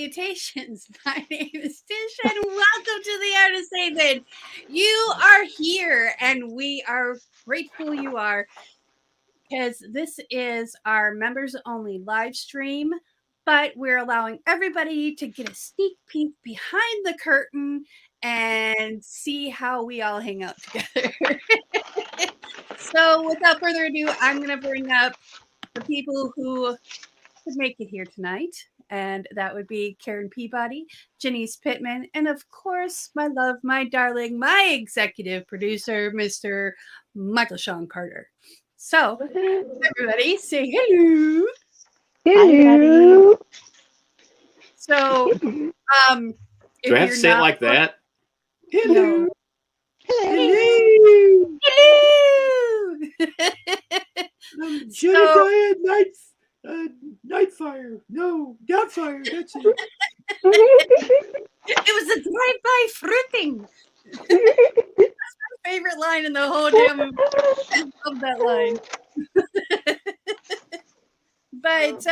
salutations. My name is Tish, and welcome to the Artist Haven. You are here, and we are grateful you are, because this is our members only live stream. But we're allowing everybody to get a sneak peek behind the curtain and see how we all hang out together. So, without further ado, I'm going to bring up the people who could make it here tonight. And that would be Karen Peabody, Janice Pittman, and of course, my love, my darling, my executive producer, Mr. Michael Sean Carter. So, everybody say hello. Hello. So, if Do I have you're to say it not like that? no. Hello. Hello. Jedediah Nightfire. No, Doubtfire. That's it. It was a drive-by fruiting. That's my favorite line in the whole damn movie. I love that line. But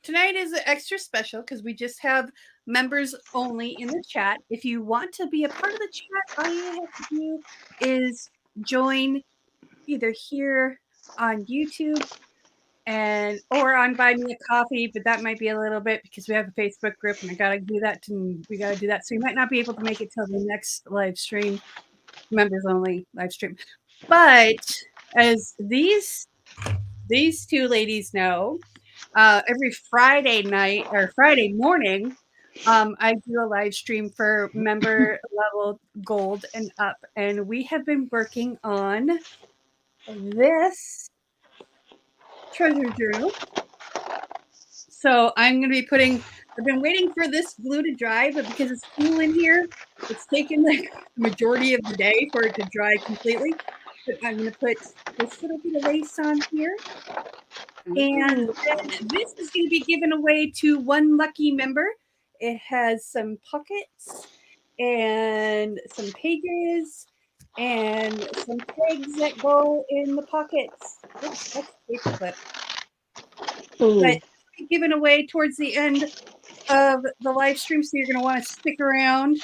tonight is extra special because we just have members only in the chat. If you want to be a part of the chat, all you have to do is join either here on YouTube and or on BuyMeACoffee, but that might be a little bit because we have a Facebook group and we gotta do that. So you might not be able to make it till the next live stream, members only live stream. But as these two ladies know, every Friday night or Friday morning, I do a live stream for member level gold and up, and we have been working on this treasure journal. So I'm going to be I've been waiting for this glue to dry, but because it's cool in here, it's taken like the majority of the day for it to dry completely. But I'm going to put this little bit of lace on here. And then this is going to be given away to one lucky member. It has some pockets and some pages and some tags that go in the pockets. Oops, that's a paper clip. But it'll be given away towards the end of the live stream, so you're going to want to stick around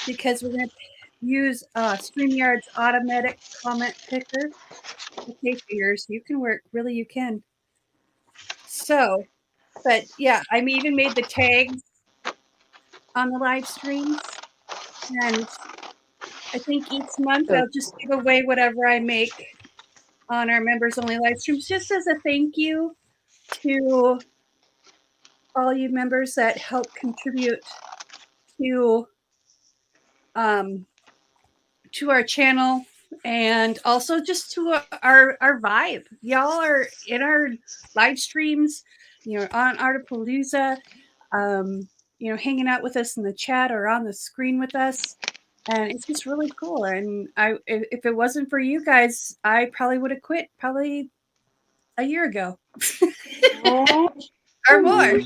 because we're going to use StreamYard's automatic comment picker. Okay, figures, you can work. Really, you can. So, but yeah, I even made the tags on the live streams, and I think each month I'll just give away whatever I make on our members only live streams, just as a thank you to all you members that help contribute to our channel, and also just to our vibe. Y'all are in our live streams, on Artapalooza, hanging out with us in the chat or on the screen with us, and it's just really cool. And if it wasn't for you guys, I probably would have quit probably a year ago or more.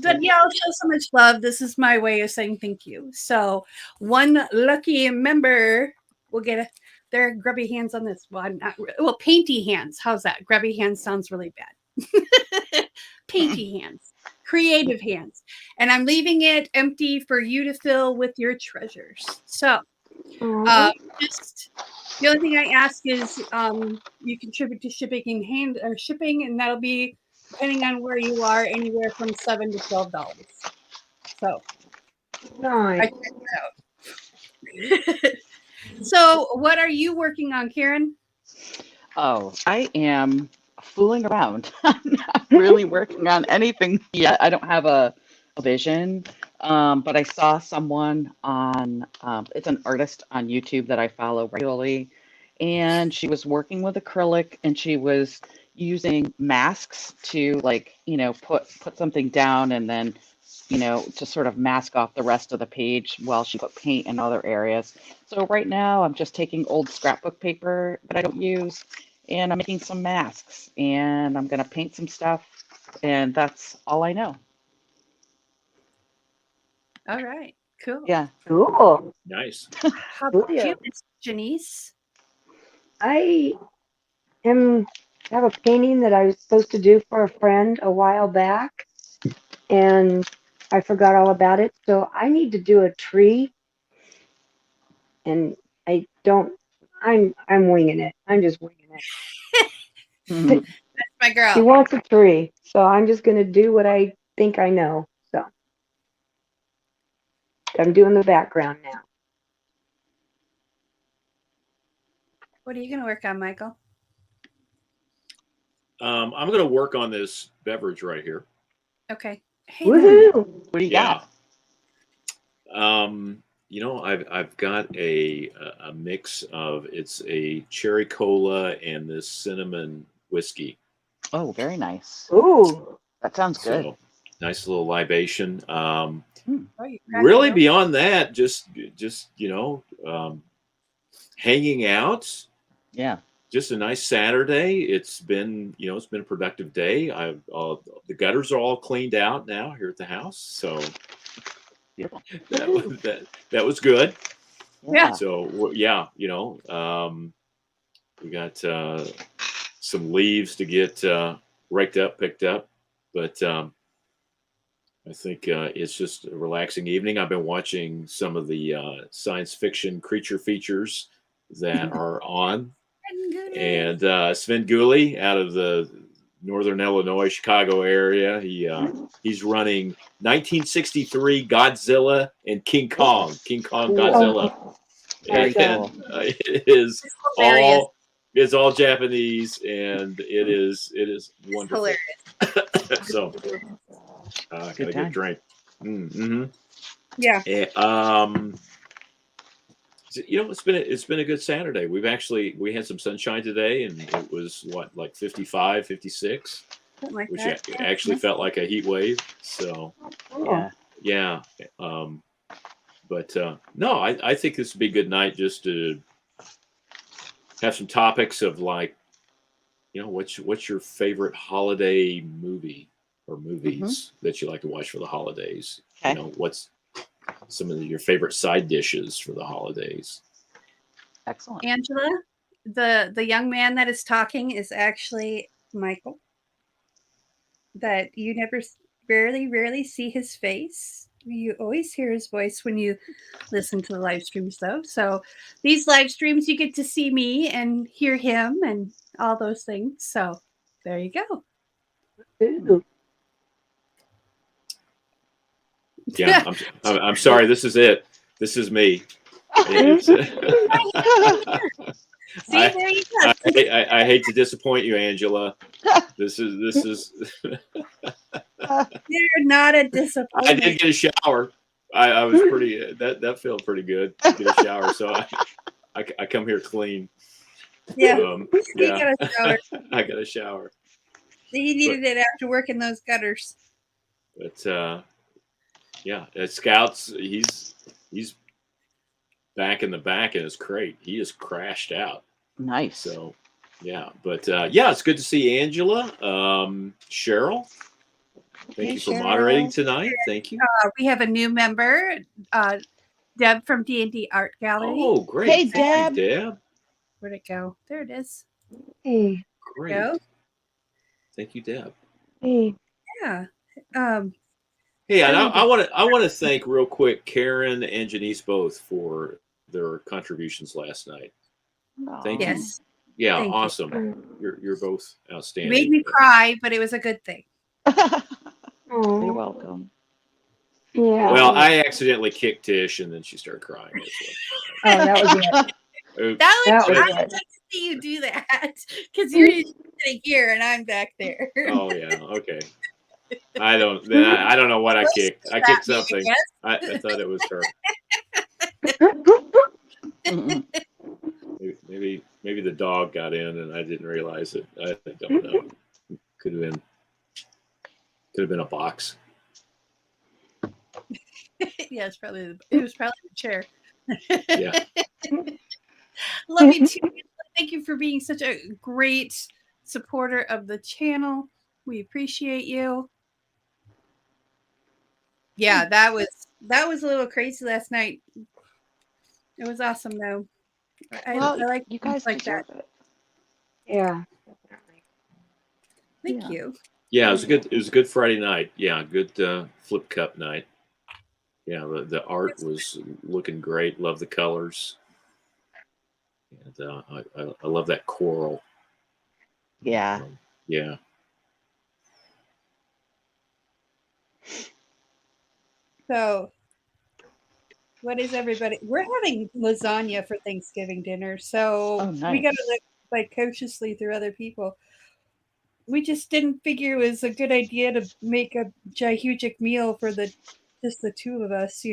But yeah, I'll show so much love. This is my way of saying thank you. So one lucky member will get their grubby hands on this. Well, painty hands. How's that? Grubby hands sounds really bad. Painty hands, creative hands. And I'm leaving it empty for you to fill with your treasures. So just the only thing I ask is you contribute to shipping, and that'll be, depending on where you are, anywhere from $7 to $12. So, Nice. I checked that out. So, what are you working on, Karen? Oh, I am fooling around. I'm not really working on anything yet. I don't have a vision, but I saw someone on, it's an artist on YouTube that I follow regularly, and she was working with acrylic, and she was using masks to, like, put something down and then, to sort of mask off the rest of the page while she put paint in other areas. So right now I'm just taking old scrapbook paper that I don't use, and I'm making some masks, and I'm going to paint some stuff, and that's all I know. All right, cool. Yeah. Cool. Nice. How about you, Miss Janice? I have a painting that I was supposed to do for a friend a while back, and I forgot all about it. So I need to do a tree, and I don't. I'm winging it. I'm just winging it. My She girl. wants a tree, so I'm just gonna do what I think I know. So I'm doing the background now. What are you going to work on, Michael? I'm going to work on this beverage right here. Okay. Hey, Woohoo! What do you Yeah. got? I've got a mix of, it's a cherry cola and this cinnamon whiskey. Oh, very nice. Ooh. That sounds good. So nice little libation. oh, you Really cracked it beyond that, just hanging out. Yeah. Just a nice Saturday. It's been a productive day. The gutters are all cleaned out now here at the house, so Beautiful. that was good. Yeah. So yeah, we got some leaves to get raked up, picked up, but I think it's just a relaxing evening. I've been watching some of the science fiction creature features that are on. And Sven Gulli out of the Northern Illinois, Chicago area, he's running 1963 Godzilla and King Kong Godzilla. Very And cool. it's all Japanese, and it is wonderful. hilarious. So gotta get a drink. Mm-hmm. Yeah. It's been a good Saturday. We had some sunshine today, and it was like 55, 56, Something like which that. actually felt like a heat wave. So Yeah. but no, I think this would be a good night just to have some topics of, like, what's your favorite holiday movie or movies that you like to watch for the holidays? Okay. What's some of your favorite side dishes for the holidays? Excellent. Angela, the young man that is talking is actually Michael. That you rarely see his face. You always hear his voice when you listen to the live streams, though. So these live streams, you get to see me and hear him and all those things. So there you go. Ooh. Yeah, I'm sorry. This is it. This is me. See, there you go. I hate to disappoint you, Angela. This is. You're not a disappointment. I did get a shower. I was pretty. That felt pretty good to get a shower. So I come here clean. Yeah. Yeah. Got a shower. I got a shower. He needed it after working those gutters. But yeah, at Scouts, he's back in the back in his crate. He just crashed out. Nice. So yeah, but yeah, it's good to see Angela. Cheryl, thank you for moderating tonight. Thank you. We have a new member, Deb from D&D Art Gallery. Oh, great. Hey, Thank Deb. you, Deb. Where'd it go? There it is. Hey. Great. Go. Thank you, Deb. Hey. Yeah. Hey, and I want to thank real quick Karen and Janice both for their contributions last night. Thank you. Yes. Yeah, Thank awesome. You're both You outstanding. made me cry, but it was a good thing. Oh. You're welcome. Yeah. Well, I accidentally kicked Tish, and then she started crying. Oh, that was it. I was would it. like to see you do that because you're sitting here and I'm back there. Oh yeah, okay. I don't know what I kicked. I kicked something. I thought it was her. Maybe the dog got in and I didn't realize it. I don't know. Could have been a box. Yeah, it was probably the chair. Yeah. Love you too. Thank you for being such a great supporter of the channel. We appreciate you. Yeah, that was a little crazy last night. It was awesome though. I like you guys like deserve that. it. Yeah. Thank you. Yeah, it was a good Friday night. Yeah, good flip cup night. Yeah, the art was looking great. Love the colors. And I love that coral. Yeah. Yeah. So, what is everybody? We're having lasagna for Thanksgiving dinner, so Oh, we got nice. to look like cautiously through other people. We just didn't figure it was a good idea to make a gigantic meal for just the two of us.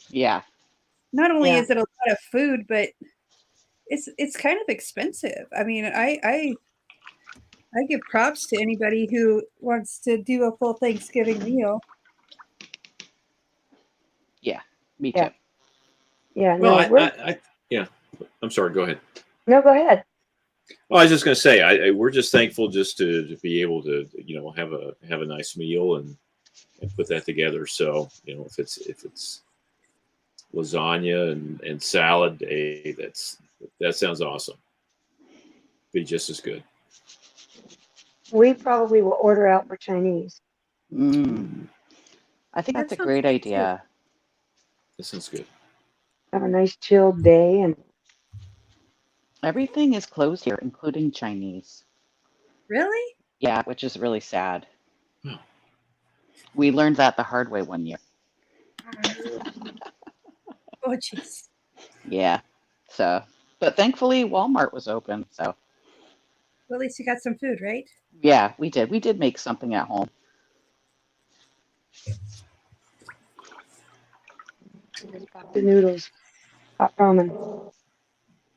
Yeah. Not only Yeah. is it a lot of food, but it's kind of expensive. I mean, I give props to anybody who wants to do a full Thanksgiving meal. Yeah. Me Yeah. too. Yeah. Well, No, we're yeah. I'm sorry. Go ahead. no. Go ahead. Well, I was just going to say, we're just thankful just to be able to, have a nice meal and put that together. So, if it's lasagna and salad, that sounds awesome. Be just as good. We probably will order out for Chinese. Mm. I think That that's a sounds great good too. idea. That sounds good. Have a nice chilled day, and Everything is closed here, including Chinese. Really? Yeah, which is really sad. Oh. We learned that the hard way one year. Oh, jeez. Yeah. So, but thankfully Walmart was open. So, Well, at least you got some food, right? yeah, we did. We did make something at home. the noodles, hot ramen. Oh,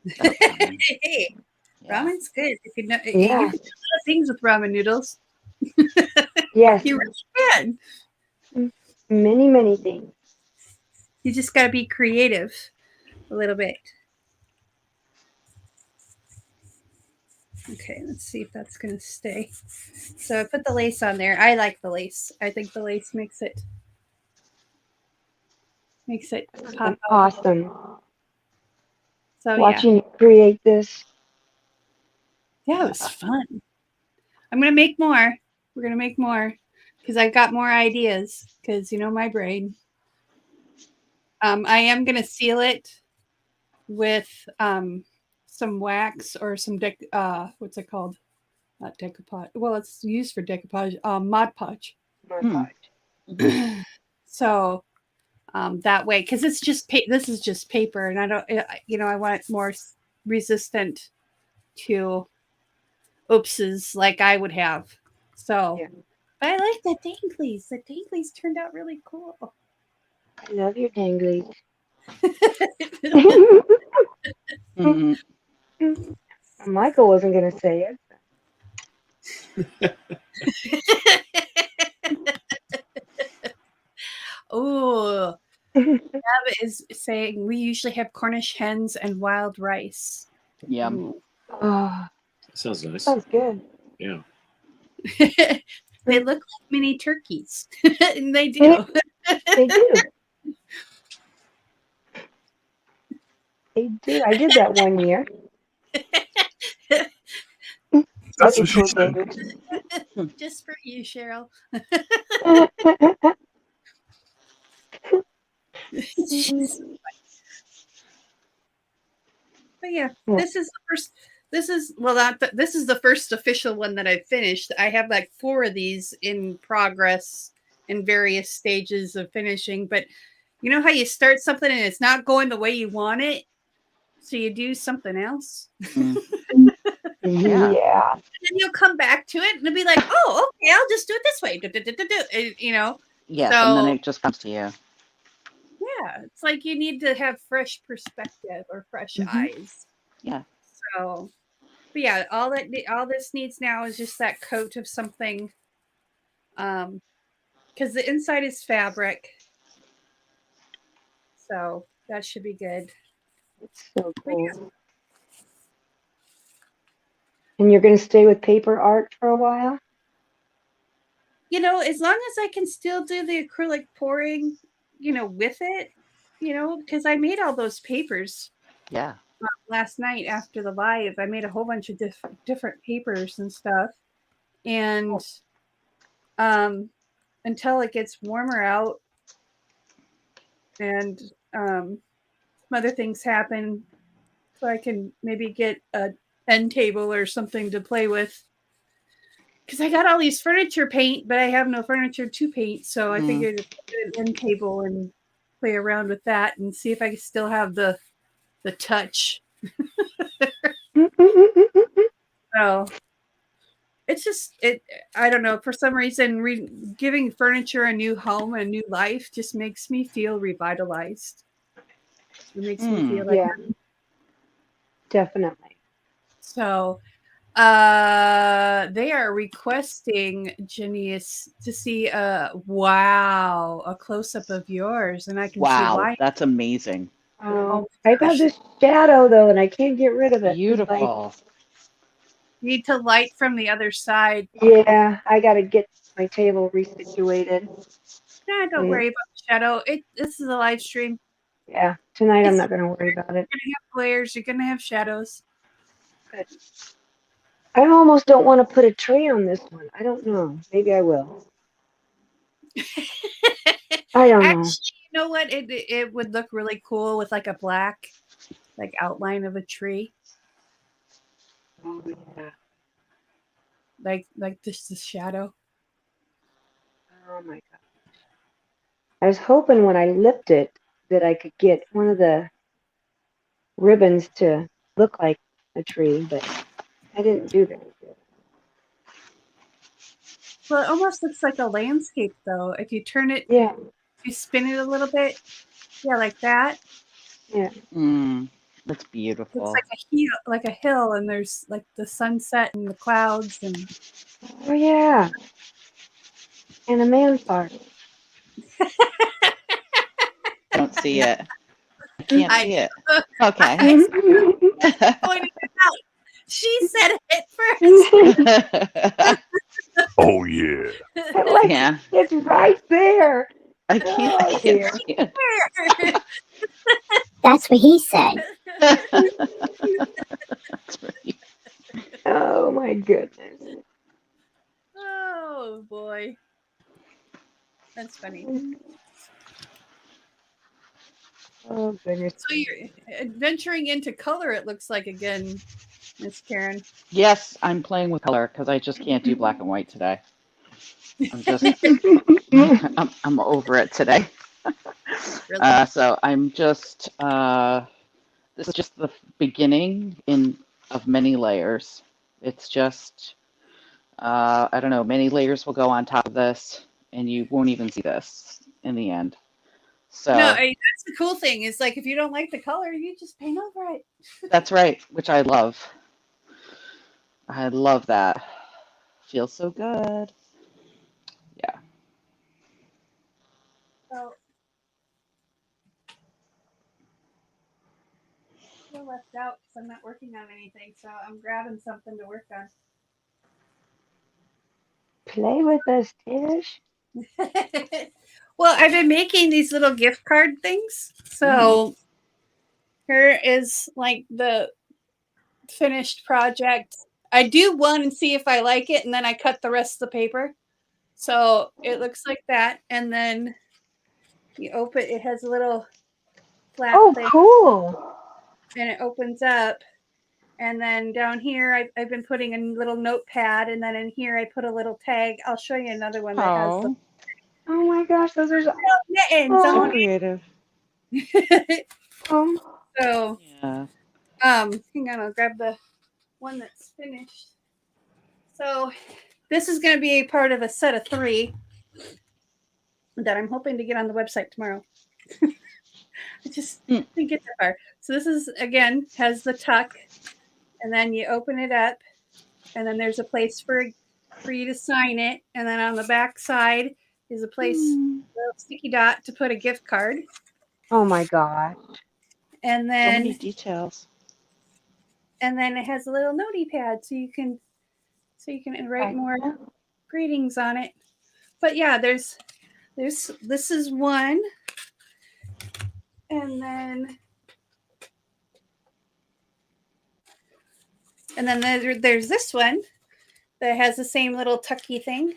ramen. Hey, Yeah. ramen's good. If you know, you Yeah. can do a lot of things with ramen noodles. Yes. You really can. Many, many things. You just got to be creative a little bit. Okay, let's see if that's going to stay. So I put the lace on there. I like the lace. I think the lace makes it pop out. Awesome. So Watching you create this. yeah, it was fun. I'm going to make more. We're going to make more because I've got more ideas because my brain. I am going to seal it with some wax or some what's it called? Not decoupage. Well, it's used for decoupage. Mod Podge. So that way, because it's just this is just paper, and I don't, I want it more resistant to oopses like I would have. So, Yeah. but I like the danglies. The danglies turned out really cool. I love your danglies. Mhm. Michael wasn't going to say it. Oh, Deb is saying we usually have Cornish hens and wild rice. Yum. Ooh. Oh, Sounds nice. sounds good. Yeah. They look like mini turkeys. And they do. They do. They do. I did that one year. That's what she said. Just for you, Cheryl. But yeah, this is the first. This is this is the first official one that I finished. I have like 4 of these in progress in various stages of finishing. But you know how you start something and it's not going the way you want it, so you do something else. Mm. Yeah. And then you'll come back to it and it'll be like, oh, okay, I'll just do it this way. Yes, So, and then it just comes to you. yeah, it's like you need to have fresh perspective or fresh eyes. Yeah. So, but yeah, all this needs now is just that coat of something. Because the inside is fabric, so that should be good. It's so cool. And you're going to stay with paper art for a while? As long as I can still do the acrylic pouring, with it, because I made all those papers. Yeah. Last night after the live, I made a whole bunch of different papers and stuff, and until it gets warmer out and some other things happen, so I can maybe get a end table or something to play with. Because I got all these furniture paint, but I have no furniture to paint, so I figured I'd get an end table and play around with that and see if I can still have the touch. So it's just it. I don't know. For some reason, giving furniture a new home, a new life, just makes me feel revitalized. It makes me feel like Yeah, definitely. so. They are requesting Janice to see a close up of yours, and I can see Wow, why. that's amazing. Oh I my got gosh. this shadow though, and I can't get rid of it. It's like, Beautiful. You need to light from the other side. yeah, I got to get my table resituated. Nah, don't worry about the shadow. This is a live stream. Yeah, tonight I'm not going to worry about it. You're gonna have glares. You're gonna have shadows. Good. I almost don't want to put a tree on this one. I don't know. Maybe I will. I don't know. Actually, you know what? It would look really cool with like a black outline of a tree, Oh, yeah. like this the shadow. Oh my God. I was hoping when I lipped it that I could get one of the ribbons to look like a tree, but I didn't do that. Well, it almost looks like a landscape though. If you turn it, Yeah, if you spin it a little bit, yeah, like that. yeah. That's Looks beautiful. like a hill, and there's like the sunset and the clouds, and Oh yeah. And a man fart. I don't see it. I can't I see it. Okay. I pointed it out. She said it first. Oh yeah. Like, Yeah. it's right there. I can't Oh dear. see it. That's what he said. That's right. Oh my goodness. Oh boy, that's funny. Oh goodness. So you're adventuring into color. It looks like again, Miss Karen. Yes, I'm playing with color because I just can't do black and white today. I'm just I'm over it today. Really? So I'm just this is just the beginning of many layers. It's just I don't know, many layers will go on top of this, and you won't even see this in the end. So No, that's the cool thing. Is like if you don't like the color, you just paint over it. that's right, which I love. I love that. Feels so good. Yeah. So I feel left out because I'm not working on anything. So I'm grabbing something to work on. Play with us, Tish. Well, I've been making these little gift card things. So here is like the finished project. I do one and see if I like it, and then I cut the rest of the paper. So it looks like that. And then you open it has a little flap Oh, thing, cool. and it opens up. And then down here, I've been putting a little notepad, and then in here I put a little tag. I'll show you another one that has the Oh my gosh, those are mittens oh, on Creative. it. oh. So, Yeah. hang on, I'll grab the one that's finished. So, this is going to be a part of a set of 3 that I'm hoping to get on the website tomorrow. I just didn't get that far. So this is again has the tuck, and then you open it up, and then there's a place for you to sign it, and then on the back side is a place, a little sticky dot to put a gift card, Oh my gosh. and So many then details. it has a little notey pad so you can write more greetings on it. But yeah, there's this is one, and then there's this one that has the same little tucky thing.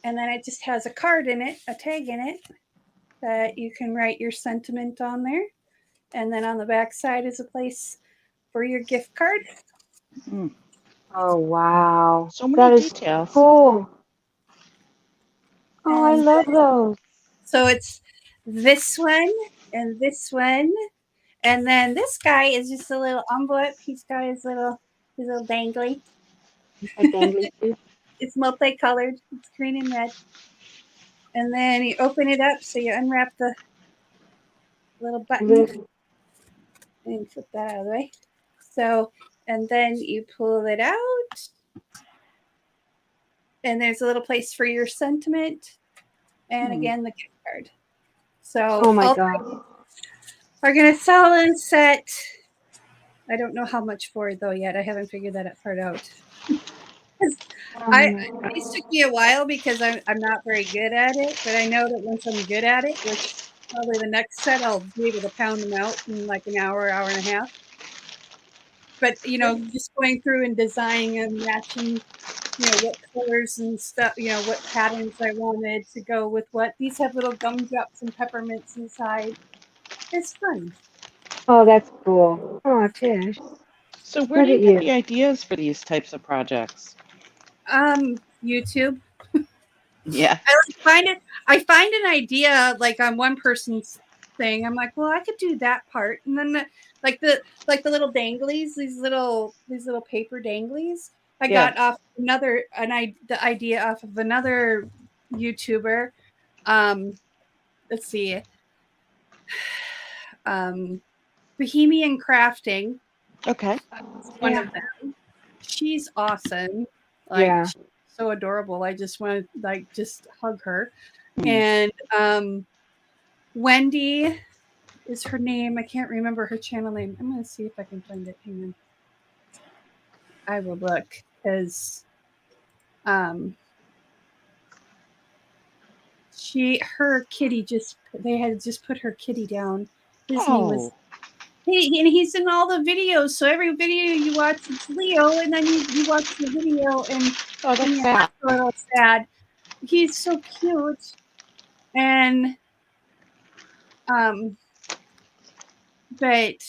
and then it just has a card in it, a tag in it, that you can write your sentiment on there. And then on the back side is a place for your gift card. Oh, wow. So many That is details. cool. Oh, I And love those. so it's this one and this one. And then this guy is just a little envelope. He's got his little dangly. A dangly too. It's multicolored. It's green and red. And then you open it up, so you unwrap the little button and flip that out of the way. So, and then you pull it out, and there's a little place for your sentiment, and again the gift card. So, Oh my all God. are gonna sell and set. I don't know how much for it though yet. I haven't figured that part out. It took me a while because I'm not very good at it, but I know that once I'm good at it, which probably the next set I'll be able to pound them out in like an hour and a half. But just going through and designing and matching, what colors and stuff, what patterns I wanted to go with what. These have little gumdrops and peppermints inside. It's fun. Oh, that's cool. Oh, Tish. So where Look do you at get you. the ideas for these types of projects? YouTube. Yeah. I find an idea like on one person's thing. I'm like, well, I could do that part, and then the little danglies, these little paper danglies. I got off the idea off of another YouTuber. Let's see, Bohemian Crafting. Okay. One of them. She's awesome. Yeah. She's so adorable. I just want to just hug her. And Wendy is her name. I can't remember her channel name. I'm gonna see if I can find it. Hang on. I will look because her kitty they had just put her kitty down. His name was and he's in all the videos. So every video you watch, it's Leo, and then you watch the video and that's sad. A little sad. He's so cute, and but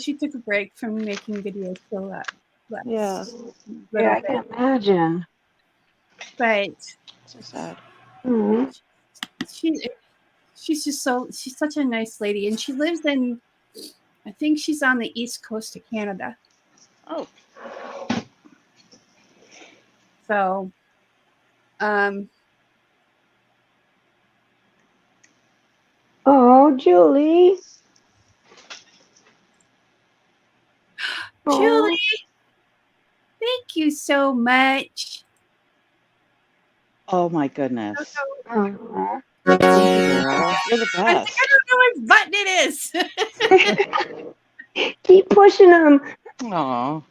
she took a break from making videos so that Yeah, I can imagine. But so sad. She's such a nice lady, and she lives in, I think she's on the east coast of Canada. Oh. So, oh, Julie. Julie, thank you so much. Oh my goodness. Oh. Thank you, girl. You're the best. I don't know what button it is. Keep pushing them. Aw.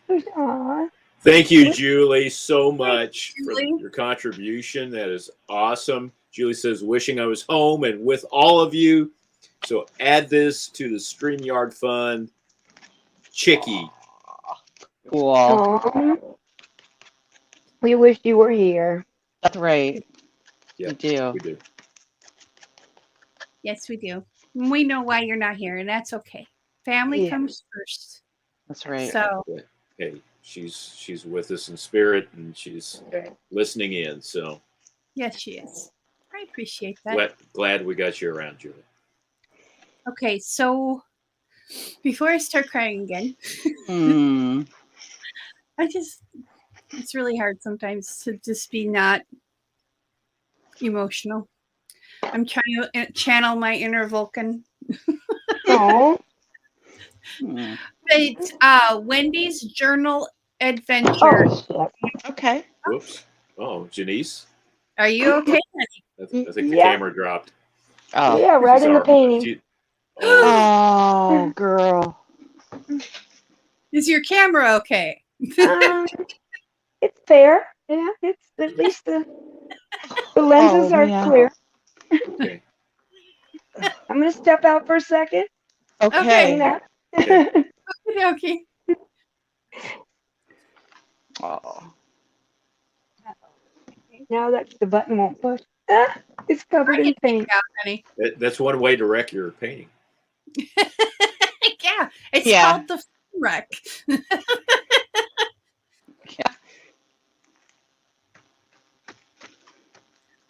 Aw. Thank you, Julie, so much for Julie. your contribution. That is awesome. Julie says, wishing I was home and with all of you. So add this to the StreamYard Fund. Chicky. Cool. Aw. We wish you were here. That's right. Yeah, We do. We do. Yes, we do. We know why you're not here, and that's okay. Family comes first. That's right. So, hey, she's with us in spirit, and she's listening in. So yes, she is. I appreciate that. Glad we got you around, Julie. Okay, so before I start crying again, it's really hard sometimes to just be not emotional. I'm trying to channel my inner Vulcan. Oh. But Wendy's Journal Adventure. Oh, okay. Whoops. Oh, Janice. Are you okay? I think the camera dropped. Oh. Yeah, right in the painting. Oh, girl. Is your camera okay? It's fair. Yeah, it's at least the lenses are clear. Okay. I'm gonna step out for a second. Okay. Okay. Oh. Now that the button won't push. Ah, it's covered I in can take paint. it out, honey. That's one way to wreck your painting. Yeah, it's Yeah. called the phone wreck. Yeah.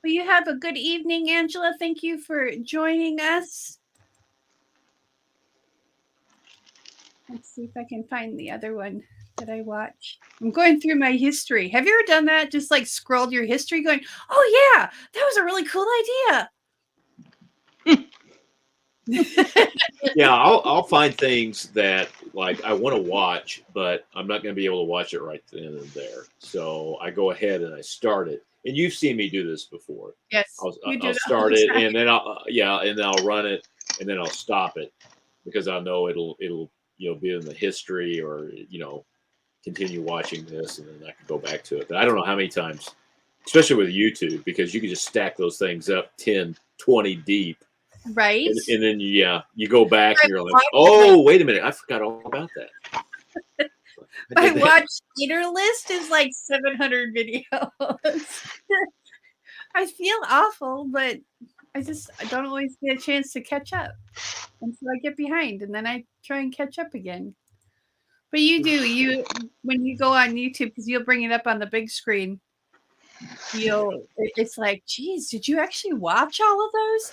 Well, you have a good evening, Angela. Thank you for joining us. Let's see if I can find the other one that I watch. I'm going through my history. Have you ever done that? Just like scrolled your history going, oh yeah, that was a really cool idea. Yeah, I'll find things that like I want to watch, but I'm not going to be able to watch it right then and there. So I go ahead and I start it. And you've seen me do this before. Yes, you do I'll that all start the it, time. and then I'll run it, and then I'll stop it because I know it'll be in the history, or continue watching this, and then I can go back to it. But I don't know how many times, especially with YouTube, because you can just stack those things up 10, 20 deep. Right. And then you go back and you're like, watched oh, wait a minute, I forgot all about that. My watch later list is like 700 videos. I feel awful, but I don't always get a chance to catch up. And so I get behind, and then I try and catch up again. But when you go on YouTube, because you'll bring it up on the big screen, it's like, geez, did you actually watch all of those?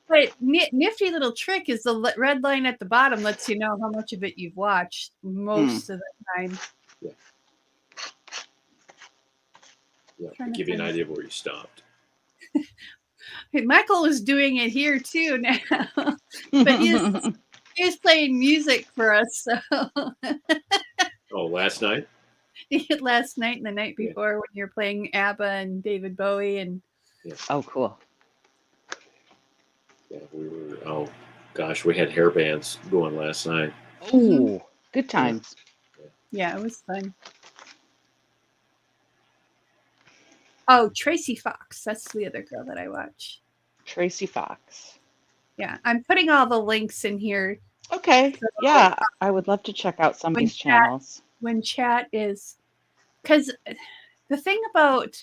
But nifty little trick is the red line at the bottom lets you know how much of it you've watched most of the time. Yeah, to give you an idea of where you stopped. Hey, Michael was doing it here too now, but he's playing music for us. So Oh, last night? last night and the night before when you're playing ABBA and David Bowie and Oh, cool. Yeah, oh gosh, we had hair bands going last night. Oh, good times. Yeah, it was fun. Oh, Tracy Fox. That's the other girl that I watch. Tracy Fox. Yeah, I'm putting all the links in here. Okay. Yeah, I would love to check out some of these channels. When chat is, because the thing about,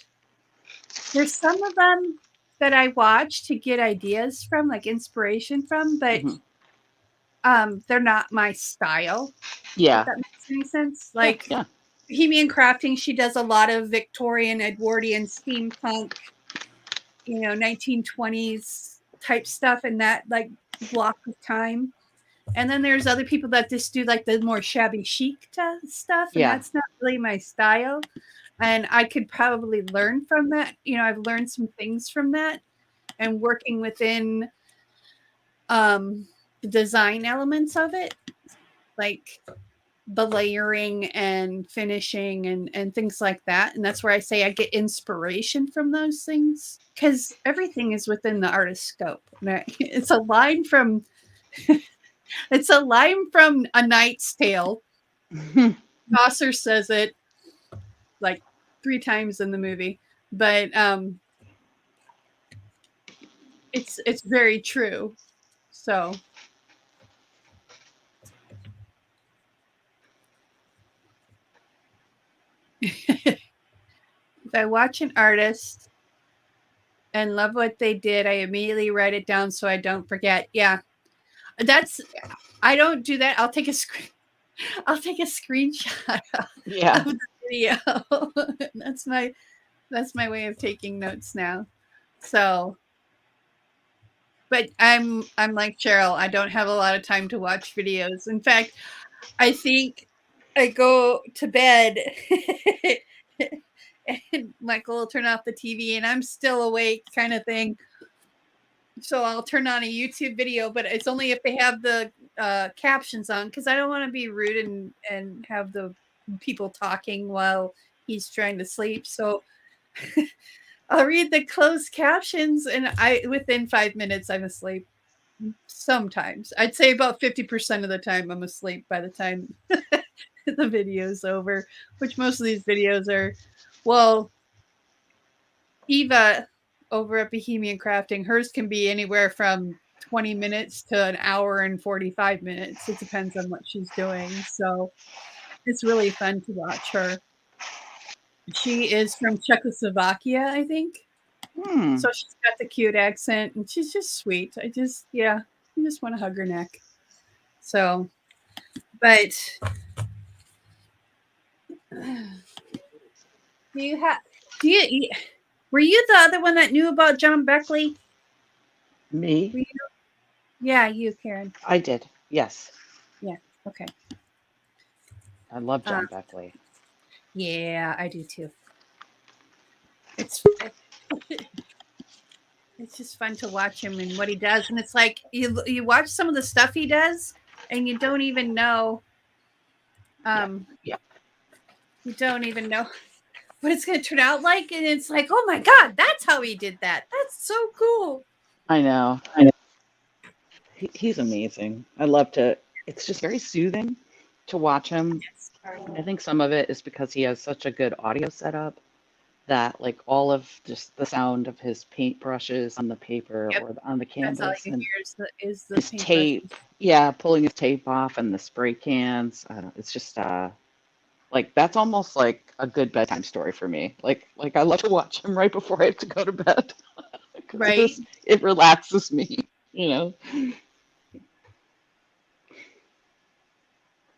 there's some of them that I watch to get ideas from, like inspiration from, but they're not my style. Yeah. If that makes any sense. Like, yeah. Bohemian Crafting, she does a lot of Victorian, Edwardian, steampunk, 1920s type stuff in that like block of time. And then there's other people that just do like the more shabby chic stuff, and that's not really my style. And I could probably learn from that. I've learned some things from that, and working within the design elements of it, like the layering and finishing and things like that. And that's where I say I get inspiration from those things, because everything is within the artist's scope. It's a line from A Knight's Tale. Chaucer says it like 3 times in the movie, but it's very true. So if I watch an artist and love what they did, I immediately write it down so I don't forget. Yeah. I don't do that. I'll take a screenshot of the video. That's my way of taking notes now. So, but I'm like Cheryl. I don't have a lot of time to watch videos. In fact, I think I go to bed and Michael will turn off the TV and I'm still awake, kind of thing. So I'll turn on a YouTube video, but it's only if they have the captions on, because I don't want to be rude and have the people talking while he's trying to sleep. So I'll read the closed captions, and within 5 minutes I'm asleep. Sometimes I'd say about 50% of the time I'm asleep by the time the video's over, which most of these videos are. Well, Eva over at Bohemian Crafting, hers can be anywhere from 20 minutes to an hour and 45 minutes. It depends on what she's doing. So it's really fun to watch her. She is from Czechoslovakia, I think. Hmm. So she's got the cute accent, and she's just sweet. I just want to hug her neck. So, but do you were you the other one that knew about John Beckley? Me? Were you? Yeah, you, Karen. I did. Yes. Yeah. Okay. I love John Beckley. Yeah, I do too. It's it's just fun to watch him and what he does, and it's like you watch some of the stuff he does, and you don't even know. Yeah. You don't even know what it's going to turn out like, and it's like, oh my god, that's how he did that. That's so cool. I know. He's amazing. I love to. It's just very soothing to watch him. I think some of it is because he has such a good audio setup that, like, all of just the sound of his paintbrushes on the paper Yep. or on the That's all canvas you and hear is the his paintbrushes. tape. Yeah, pulling his tape off and the spray cans. I don't, it's just like that's almost like a good bedtime story for me. Like I love to watch him right before I have to go to bed. 'Cause Right. it relaxes me, you know.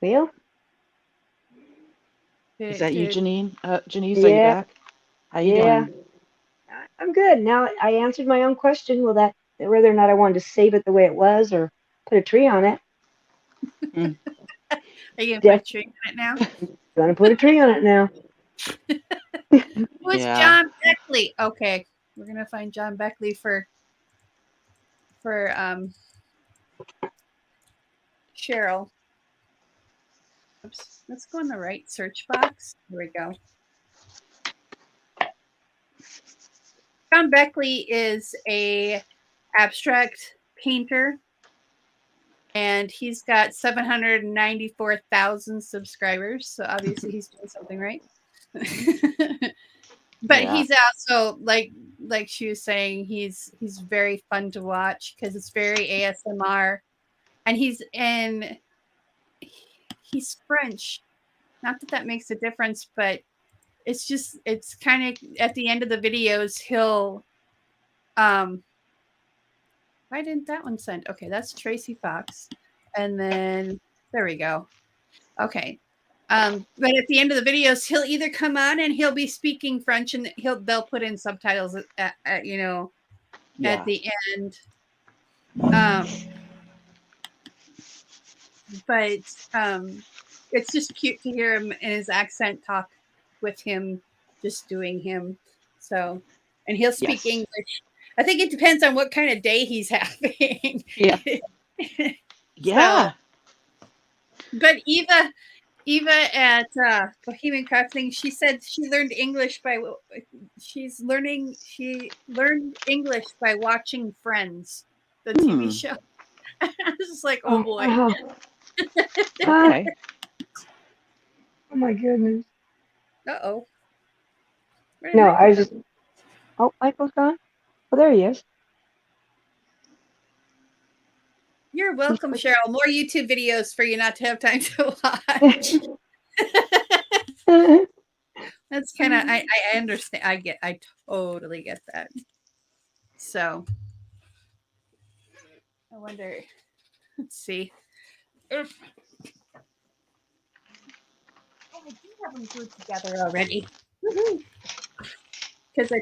Leo? Is that you, Janine? Janice, are you Yeah, back? How you yeah. doing? I'm good. Now I answered my own question. Well, that whether or not I wanted to save it the way it was or put a tree on it. Mm. Are you going to Def put a tree on it now? gonna put a tree on it now. Who's Yeah. John Beckley? Okay, we're going to find John Beckley for Cheryl. Oops. Let's go in the right search box. Here we go. John Beckley is a abstract painter, and he's got 794,000 subscribers. So obviously he's doing something right. But Yeah. he's also like she was saying, he's very fun to watch because it's very ASMR, and he's French. Not that makes a difference, but it's kind of at the end of the videos he'll why didn't that one send? Okay, that's Tracy Fox. And then there we go. Okay. But at the end of the videos, he'll either come on and he'll be speaking French, and they'll put in subtitles at Yeah. the end. But it's just cute to hear him and his accent talk with him, just doing him. So, and he'll speak Yes. English. I think it depends on what kind of day he's having. Yeah. Yeah. So, but Eva at Bohemian Crafting, she said she learned English she learned English by watching Friends, the TV show. I was just like, oh boy. Wow. Okay. Oh my goodness. Uh-oh. Where did No, Michael I was go? just. Oh, Michael's gone. Oh, there he is. You're welcome, Cheryl. More YouTube videos for you not to have time to watch. That's kind of I understand. I totally get that. So I wonder. Let's see. Oh, I do have them glued together already. Because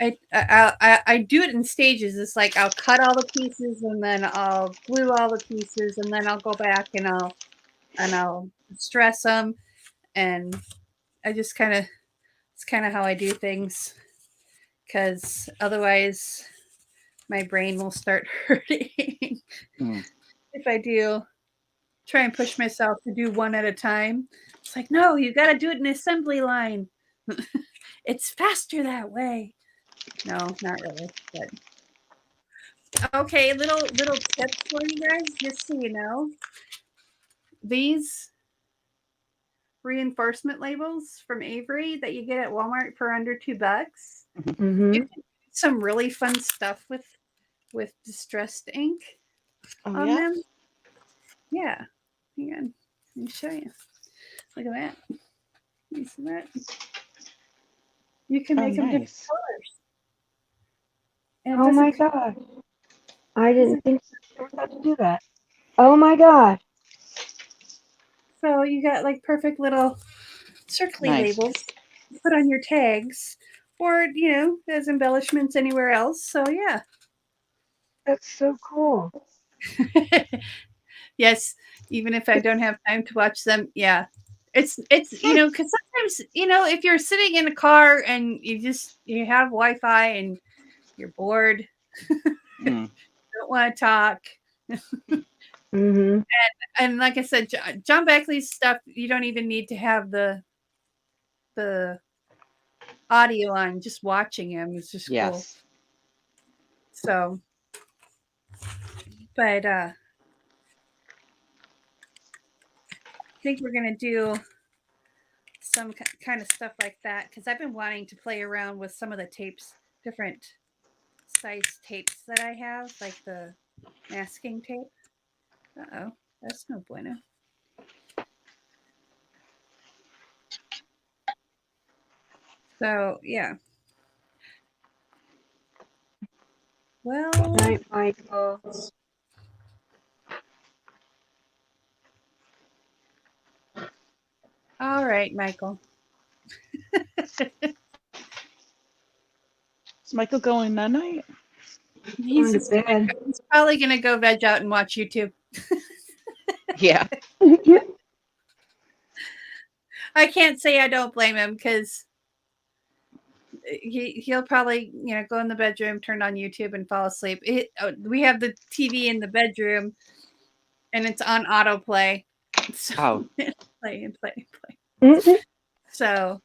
I do it in stages. It's like I'll cut all the pieces and then I'll glue all the pieces and then I'll go back and I'll stress them, and I just it's kind of how I do things, because otherwise my brain will start hurting if I do try and push myself to do one at a time. It's like, no, you got to do it in assembly line. It's faster that way. No, not really. But okay, little tips for you guys, just so you know. These reinforcement labels from Avery that you get at Walmart for under $2. Mm-hmm. You can do some really fun stuff with distressed ink on them. Yeah. Hang on. Let me show you. Look at that. You see that? You can Oh, make them different nice. colors. And it Oh my doesn't. gosh. I didn't think I was about to do that. Oh my gosh. So you got like perfect little circly Nice. labels to put on your tags, or as embellishments anywhere else. So yeah. That's so cool. Yes, even if I don't have time to watch them, yeah. It's because sometimes if you're sitting in a car and you have Wi-Fi and you're bored, Mm. don't want to talk, Mm-hmm. and like I said, John Beckley's stuff, you don't even need to have the audio on. Just watching him is just cool. Yes. So, but I think we're gonna do some kind of stuff like that because I've been wanting to play around with some of the tapes, different size tapes that I have, like the masking tape. Uh-oh, that's no bueno. So yeah. Well, Good night, Michael. all right, Michael. Is Michael going that night? Going to bed. He's probably gonna go veg out and watch YouTube. Yeah. I can't say I don't blame him because he'll probably go in the bedroom, turn on YouTube, and fall asleep. We have the TV in the bedroom, and it's on autoplay. So Oh. play and play and play. Mhm. So,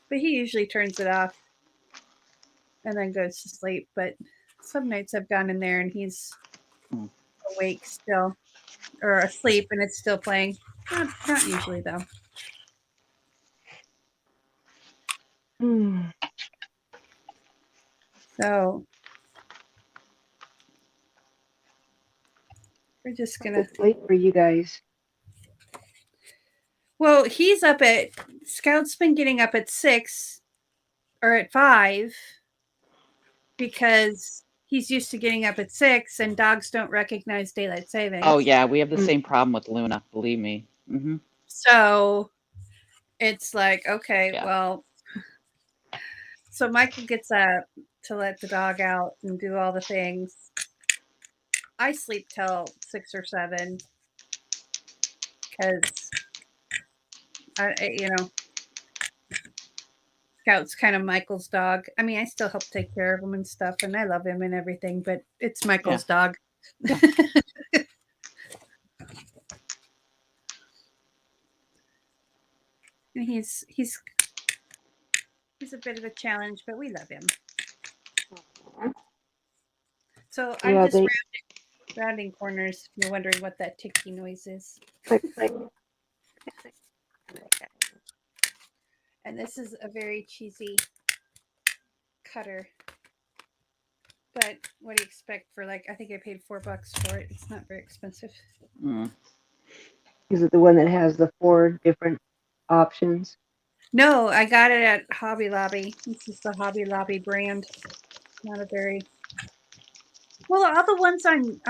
but he usually turns it off and then goes to sleep. But some nights I've gone in there and he's awake still or asleep, and it's still playing. Not usually though. Mm. So we're just gonna. It's late for you guys. Well, he's up at Scout's been getting up at 6 or at 5 because he's used to getting up at 6 and dogs don't recognize daylight savings. Oh, yeah. We have the same problem with Luna. Believe me. Mm-hmm. So it's like, okay, Yeah. well, so Michael gets up to let the dog out and do all the things. I sleep till 6 or 7 because Scout's kind of Michael's dog. I mean, I still help take care of him and stuff, and I love him and everything, but it's Michael's dog. Yeah. And he's a bit of a challenge, but we love him. So I'm just rounding corners. If you're wondering what that ticky noise is. Click, click. And this is a very cheesy cutter. But what do you expect for I think I paid $4 for it. It's not very expensive. Mm. Is it the one that has the 4 different options? No, I got it at Hobby Lobby. This is the Hobby Lobby brand. Not a very well. All the ones on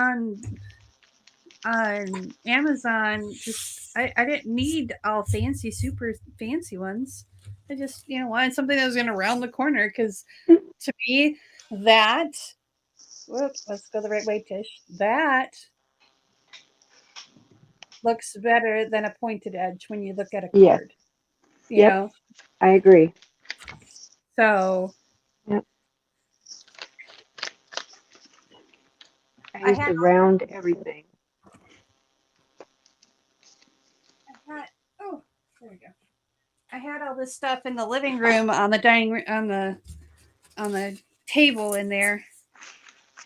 Amazon, just I didn't need all fancy, super fancy ones. I just wanted something that was going to round the corner because to me that whoops, let's go the right way, Tish. That looks better than a pointed edge when you look at a card. You know? I agree. So yep. I used to round everything. Oh, there we go. I had all this stuff in the living room on the dining room on the table in there.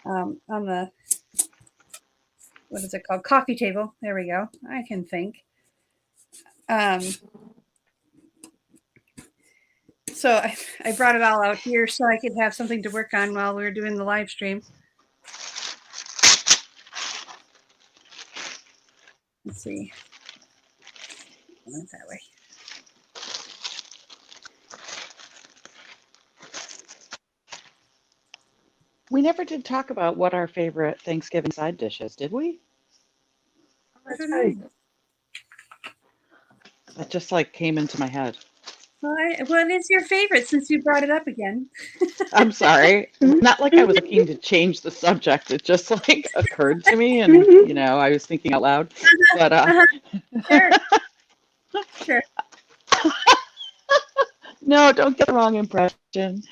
On the what is it called? Coffee table. There we go. I can think. So I brought it all out here so I could have something to work on while we were doing the live stream. Let's see. I went that way. We never did talk about what our favorite Thanksgiving side dish is, did we? I That's don't right. know. It just like came into my head. What is your favorite since you brought it up again? I'm sorry. Not like I was looking to change the subject. It just like occurred to me, and I was thinking out loud. But Sure. Sure. no, don't get the wrong impression.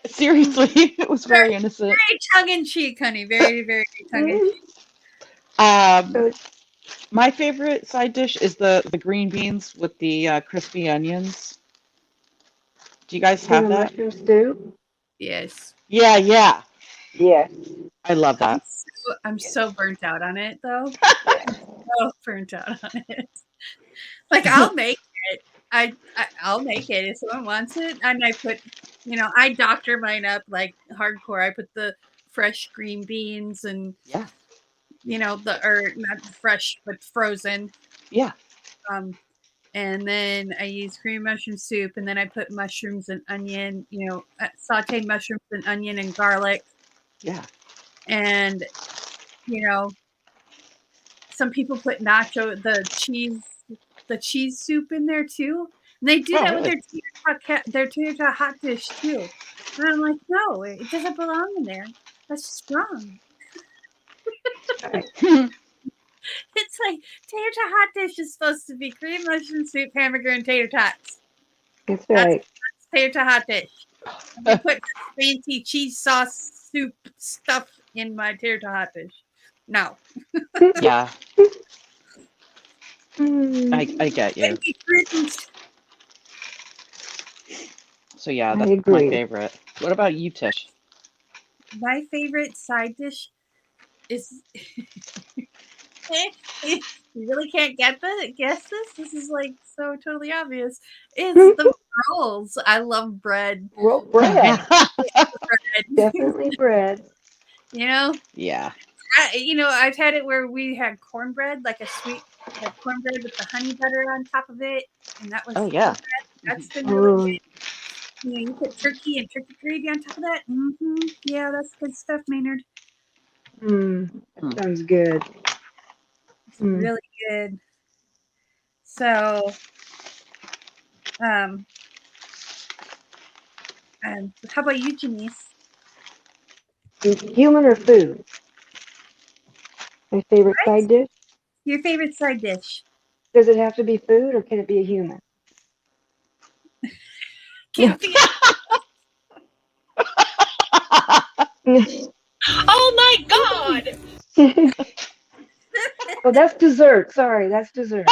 Seriously, it was very innocent. Very tongue in cheek, honey. Very, very tongue in cheek. Um, my favorite side dish is the green beans with the crispy onions. Do you guys have that? Mushroom stew? Yes. Yeah, yeah. Yes. I love that. I'm so burnt out on it though. Yes. So burnt out on it. Like I'll make it. I'll make it if someone wants it, and I put, I doctor mine up like hardcore. I put the fresh green beans and Yeah, or not fresh but frozen. yeah. And then I use cream mushroom soup, and then I put mushrooms and onion, sauteed mushrooms and onion and garlic. Yeah. And, some people put the cheese soup in there too. And they do that with their tater hot dish too. And I'm like, no, it doesn't belong in there. That's just wrong. It's like tater hot dish is supposed to be cream mushroom soup, hamburger, and tater tots. That's right. That's tater hot dish. I put fancy cheese sauce soup stuff in my tater hot dish. No. Yeah. I get you. So yeah, that's my favorite. What about you, Tish? My favorite side dish is you really can't guess this. This is like so totally obvious. It's the rolls. I love bread. Well, bread. Bread. Definitely bread. Yeah. I've had it where we had cornbread, like a sweet cornbread with the honey butter on top of it, and that was yeah. That's been really good. You put turkey and turkey gravy on top of that. Mm-hmm. Yeah, that's good stuff, Maynard. That sounds good. It's really good. So, how about you, Janice? Human or food? My favorite side dish? Your favorite side dish? Does it have to be food or can it be a human? Can't be. Oh my God! Oh, that's dessert. Sorry, that's dessert.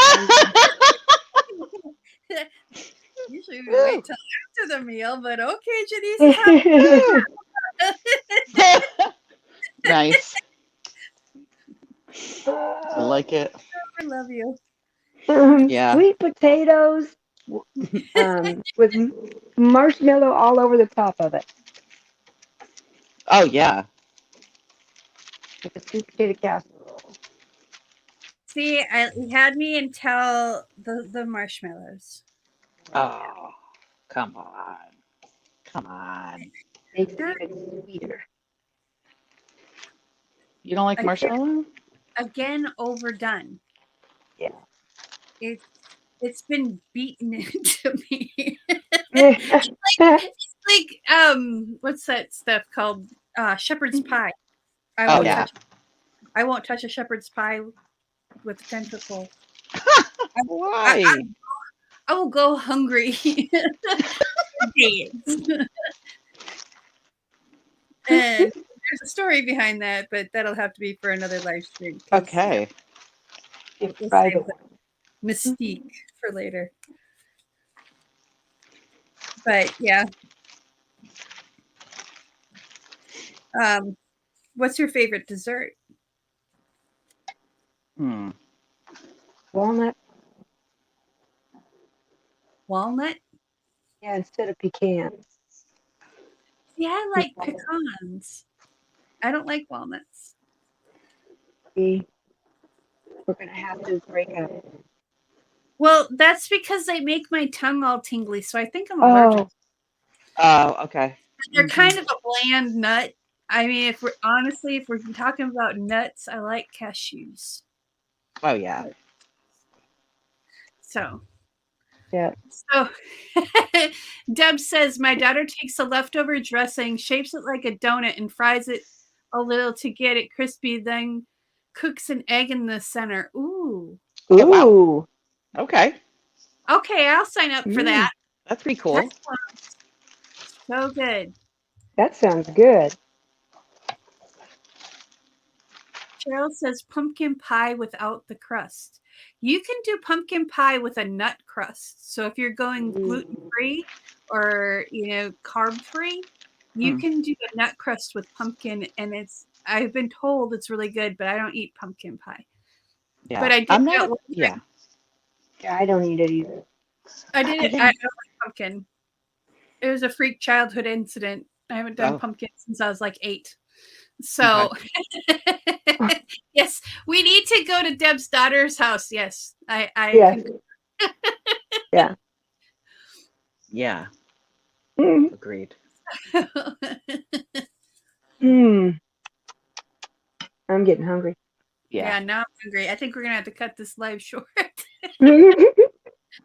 Usually we wait till after the meal, but okay, Janice. Nice. I like it. I love you. Yeah. Sweet potatoes with marshmallow all over the top of it. Oh yeah. Like a sweet potato casserole. See, you had me until the marshmallows. Oh, come on. Come on. Makes it even sweeter. You don't like marshmallow? Again, overdone. Yeah. It's been beaten into me. It's like what's that stuff called? Shepherd's pie. I won't touch a shepherd's pie with tentacles. Why? I will go hungry days. And there's a story behind that, but that'll have to be for another live stream. Okay. Mystique for later. But yeah. What's your favorite dessert? Walnut. Walnut? Yeah, instead of pecans. Yeah, I like pecans. I don't like walnuts. See, we're going to have to break up. Well, that's because they make my tongue all tingly, so I think I'm allergic. Oh, okay. They're kind of a bland nut. I mean, if we're talking about nuts, I like cashews. Oh yeah. So Yeah. Deb says, my daughter takes a leftover dressing, shapes it like a donut, and fries it a little to get it crispy, then cooks an egg in the center. Ooh. Oh wow. Ooh. Okay. Okay, I'll sign up for that. That's pretty That cool. sounds so good. That sounds good. Cheryl says pumpkin pie without the crust. You can do pumpkin pie with a nut crust. So if you're going gluten free or carb free, you can do a nut crust with pumpkin, and I've been told it's really good, but I don't eat pumpkin pie. Yeah. But I did I'm that not. one Yeah. Yeah, I don't eat it either. I did it. I don't like pumpkin. It was a freak childhood incident. I haven't done pumpkin since I was like 8. So, yes, we need to go to Deb's daughter's house. Yes, Yes. Yeah. Yeah. Mm. Agreed. I'm getting hungry. Yeah, now I'm hungry. I think we're gonna have to cut this live short.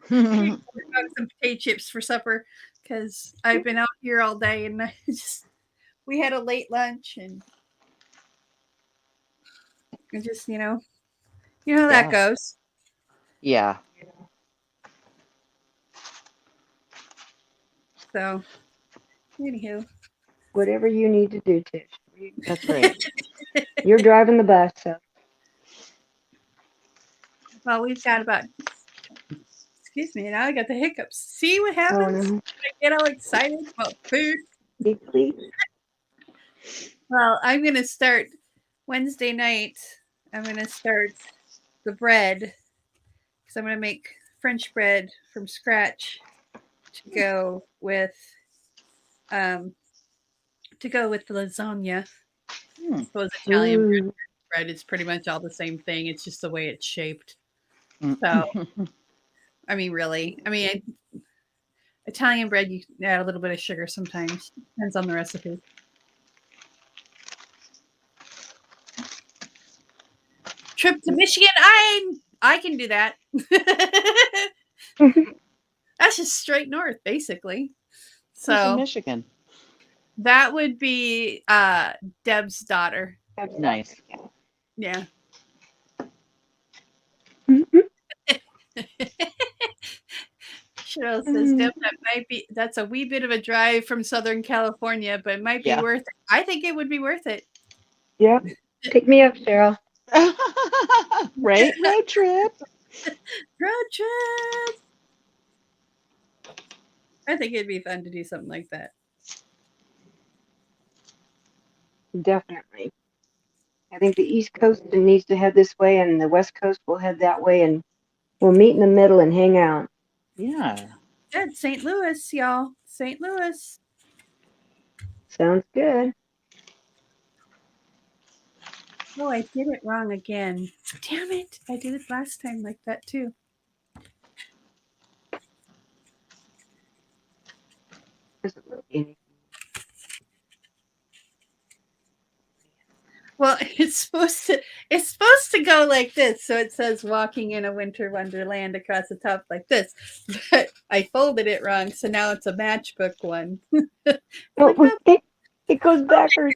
Some potato chips for supper because I've been out here all day and we had a late lunch and just how that goes. Yeah. So, anywho, whatever you need to do, Tish. That's right. You're driving the bus, so. Well, we've got about. Excuse me, now I got the hiccups. See what happens? Oh, no. I get all excited about food. Beckley. Well, I'm gonna start Wednesday night. I'm gonna start the bread because I'm gonna make French bread from scratch to go with the lasagna. I suppose Italian bread is pretty much all the same thing. It's just the way it's shaped. So, I mean, really, Italian bread, you add a little bit of sugar sometimes. Depends on the recipe. Trip to Michigan, I can do that. That's just straight north, basically. So Michigan. that would be Deb's daughter. Nice. Yeah. Cheryl says, Deb, that's a wee bit of a drive from Southern California, but it might be worth it. I think it would be worth it. Yeah. Pick me up, Cheryl. Right? Road trip. Road trip. I think it'd be fun to do something like that. Definitely. I think the East Coast needs to head this way, and the West Coast will head that way, and we'll meet in the middle and hang out. Yeah. Good. St. Louis, y'all. St. Louis. Sounds good. Oh, I did it wrong again. Damn it. I did it last time like that, too. Well, it's supposed to go like this. So it says walking in a winter wonderland across the top like this. But I folded it wrong, so now it's a matchbook one. It goes backwards.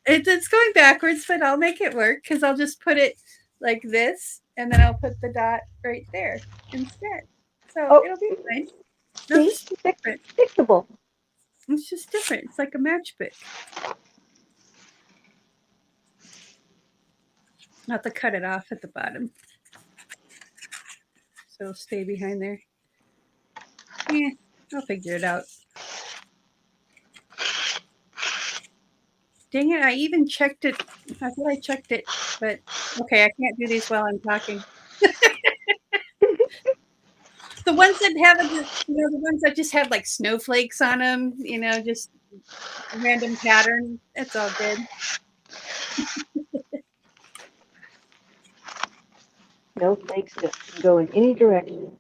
It's going backwards, but I'll make it work because I'll just put it like this, and then I'll put the dot right there instead. So it'll be nice. It's fixable. It's just different. It's like a matchbook. I'll have to cut it off at the bottom. So it'll stay behind there. Yeah, I'll figure it out. Dang it, I even checked it. I thought I checked it, but okay, I can't do these while I'm talking. The ones that have, the ones that just have like snowflakes on them, just random pattern. It's all good. Snowflakes that can go in any direction.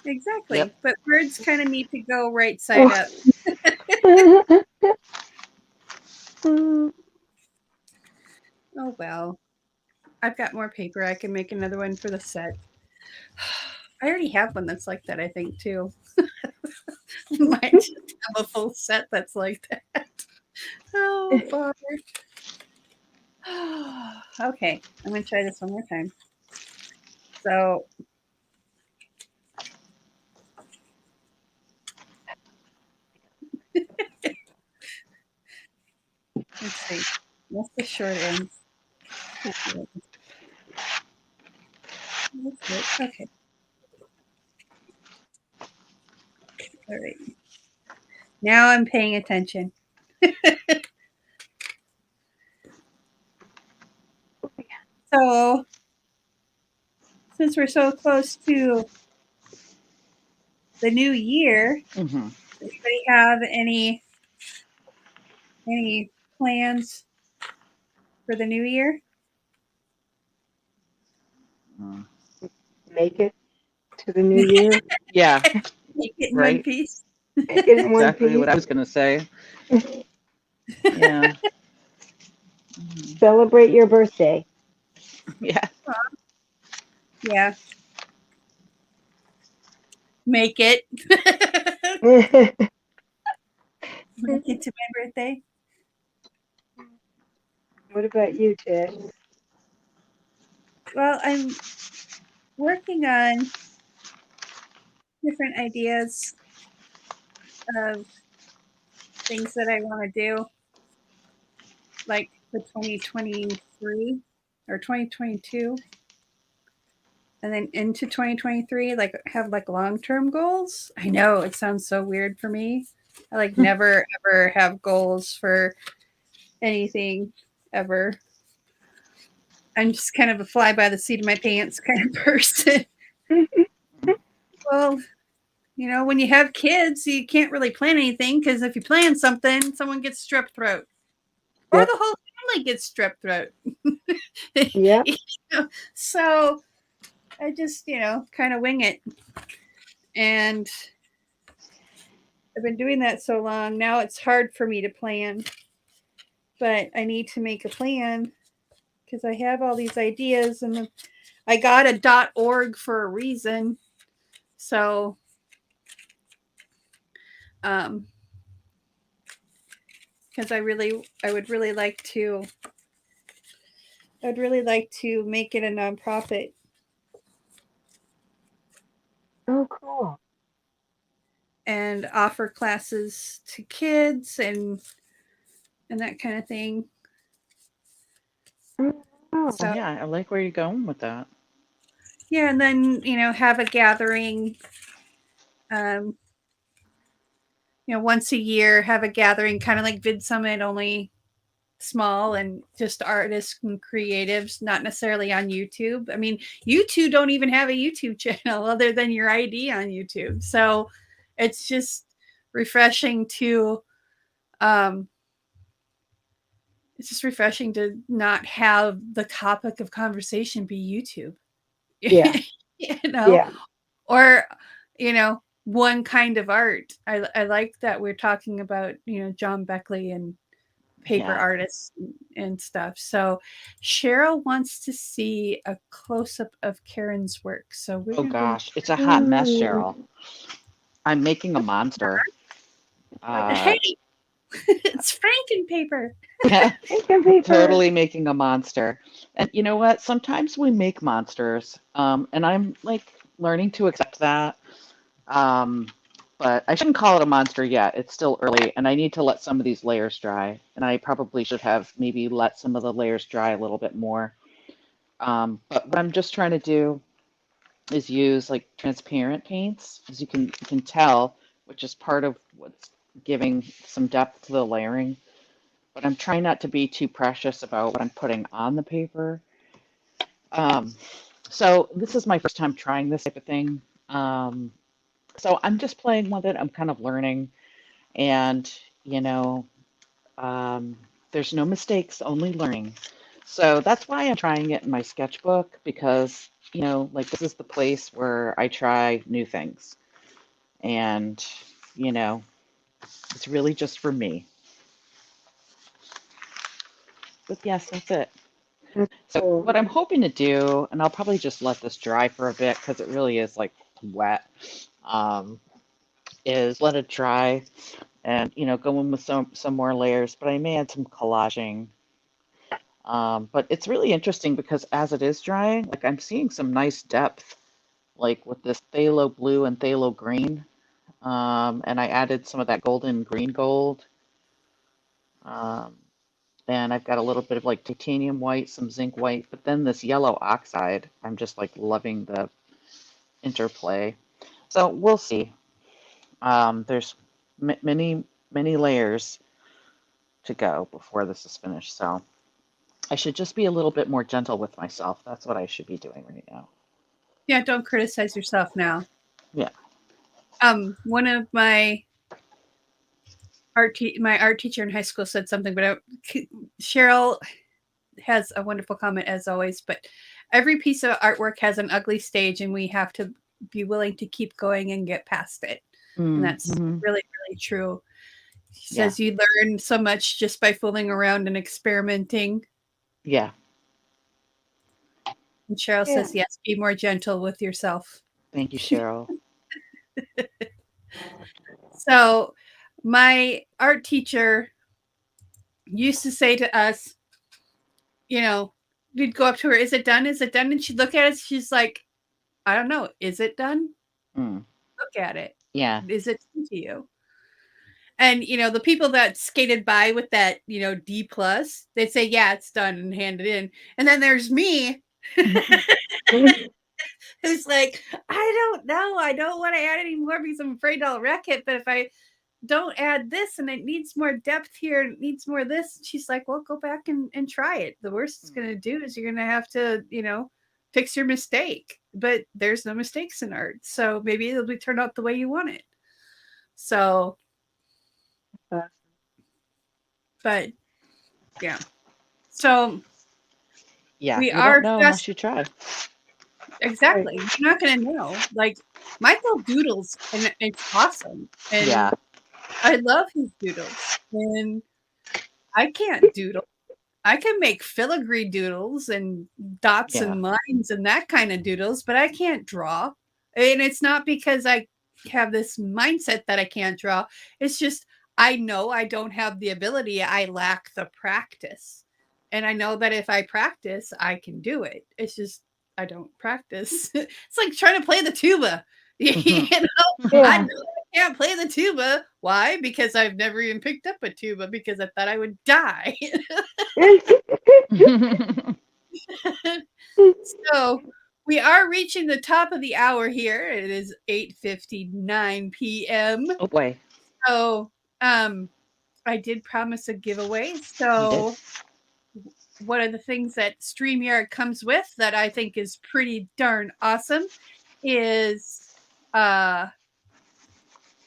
Exactly. Yep. But birds kind of need to go right side up. Oh well. I've got more paper. I can make another one for the set. I already have one that's like that, I think, too. Might just have a full set that's like that. Oh, bother. Okay, I'm going to try this one more time. So, let's see. What's the short end? Okay. All right. Now I'm paying attention. So, since we're so close to the new year, Mm-hmm. does anybody have any plans for the new year? Make it to the new year Yeah, Make it in one right. piece. in one Exactly what I piece. was gonna say. Yeah. Mhm. Celebrate your birthday. Yeah. Yeah. Make it. Make it to my birthday. What about you, Tish? Well, I'm working on different ideas of things that I want to do, like for 2023 or 2022, and then into 2023, like have like long-term goals. I know it sounds so weird for me. I like never ever have goals for anything ever. I'm just kind of a fly by the seat of my pants kind of person. Well, when you have kids, you can't really plan anything because if you plan something, someone gets strep throat or Yep. the whole family gets strep throat. Yep. So I just, kind of wing it. And I've been doing that so long. Now it's hard for me to plan, but I need to make a plan because I have all these ideas and I got a .org for a reason. So, because I would really like to, I'd really like to make it a nonprofit Oh, cool. and offer classes to kids and that kind of thing. Oh, So Yeah, I like where you're going with that. yeah, and then have a gathering. Um, once a year, have a gathering, kind of like Vid Summit, only small and just artists and creatives, not necessarily on YouTube. I mean, you two don't even have a YouTube channel other than your ID on YouTube, so it's just refreshing to it's just refreshing to not have the topic of conversation be YouTube. yeah. you know, Yeah. or one kind of art. I like that we're talking about John Beckley and paper Yeah. artists and stuff. So Cheryl wants to see a close up of Karen's work. So we're Oh gonna go. gosh, it's a hot mess, Ooh. Cheryl. I'm making a monster. Hey, it's Franken paper. Thinking paper. Totally making a monster. And you know what? Sometimes we make monsters, and I'm like learning to accept that. Um, but I shouldn't call it a monster yet. It's still early, and I need to let some of these layers dry. And I probably should have maybe let some of the layers dry a little bit more. But what I'm just trying to do is use like transparent paints, as you can tell, which is part of what's giving some depth to the layering. But I'm trying not to be too precious about what I'm putting on the paper. Um, so this is my first time trying this type of thing. So I'm just playing with it. I'm kind of learning, and you know, um, there's no mistakes, only learning. So that's why I'm trying it in my sketchbook because like this is the place where I try new things, and you know, it's really just for me. but yes, that's it. That's So cool. what I'm hoping to do, and I'll probably just let this dry for a bit because it really is like wet, is let it dry and go in with some more layers. But I may add some collaging. But it's really interesting because as it is drying, like I'm seeing some nice depth, like with this phthalo blue and phthalo green. And I added some of that golden green gold. And I've got a little bit of like titanium white, some zinc white, but then this yellow oxide. I'm just like loving the interplay. So we'll see. There's many, many layers to go before this is finished. So I should just be a little bit more gentle with myself. That's what I should be doing right now. Yeah, don't criticize yourself now. Yeah. One of my art teacher in high school said something, but Cheryl has a wonderful comment as always. But every piece of artwork has an ugly stage, and we have to be willing to keep going and get past it. And that's really, really true. She says you learn so much just by fooling around and experimenting. Yeah. And Cheryl says, yes, be more gentle with yourself. Thank you, Cheryl. So my art teacher used to say to us, we'd go up to her, is it done? Is it done? And she'd look at us. She's like, I don't know. Is it done? Look at it. Yeah. Is it done to you? And, the people that skated by with that, D+, they'd say, yeah, it's done and hand it in. And then there's me who's like, I don't know. I don't want to add any more because I'm afraid I'll wreck it. But if I don't add this and it needs more depth here and it needs more of this, she's like, well, go back and try it. The worst it's going to do is you're going to have to, fix your mistake. But there's no mistakes in art. So maybe it'll be turned out the way you want it. So, but yeah. So yeah, we you are don't know unless you try. Exactly. You're not going to know. Like Michael doodles and it's awesome. And Yeah. I love his doodles. And I can't doodle. I can make filigree doodles and dots and lines and that kind of doodles, but I can't draw. And it's not because I have this mindset that I can't draw. It's just I know I don't have the ability. I lack the practice. And I know that if I practice, I can do it. It's just I don't practice. It's like trying to play the tuba. I know I can't play the tuba. Why? Because I've never even picked up a tuba because I thought I would die. So we are reaching the top of the hour here. It is 8:59 p.m. Oh boy. So I did promise a giveaway. So one of the things that StreamYard comes with that I think is pretty darn awesome is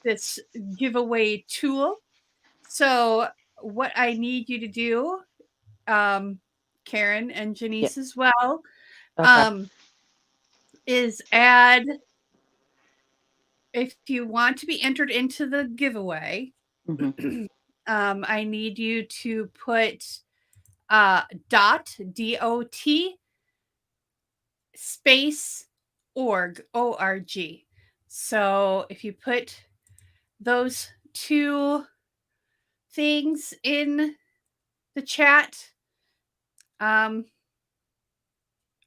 this giveaway tool. So what I need you to do, Karen and Janice as well, is add, if you want to be entered into the giveaway, I need you to put .dot space org. So if you put those two things in the chat, I'm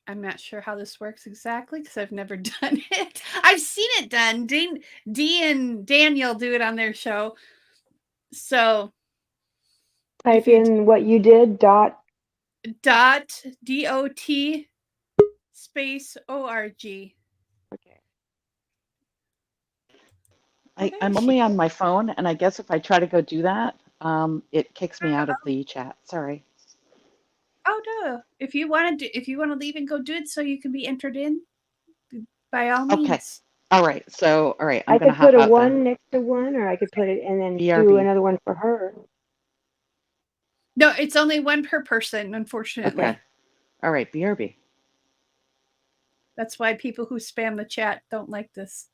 not sure how this works exactly because I've never done it. I've seen it done. Dee and Daniel do it on their show. So type in what you did, .dot space org. Okay. I'm only on my phone, and I guess if I try to go do that, it kicks me out of the chat. Sorry. Oh no! If you want to leave and go do it, so you can be entered in, by all means. Okay. All right. So, all right. I could put a one next to one, or I could put it and then do another one for her. No, it's only one per person, unfortunately. Okay. All right. BRB. That's why people who spam the chat don't like this.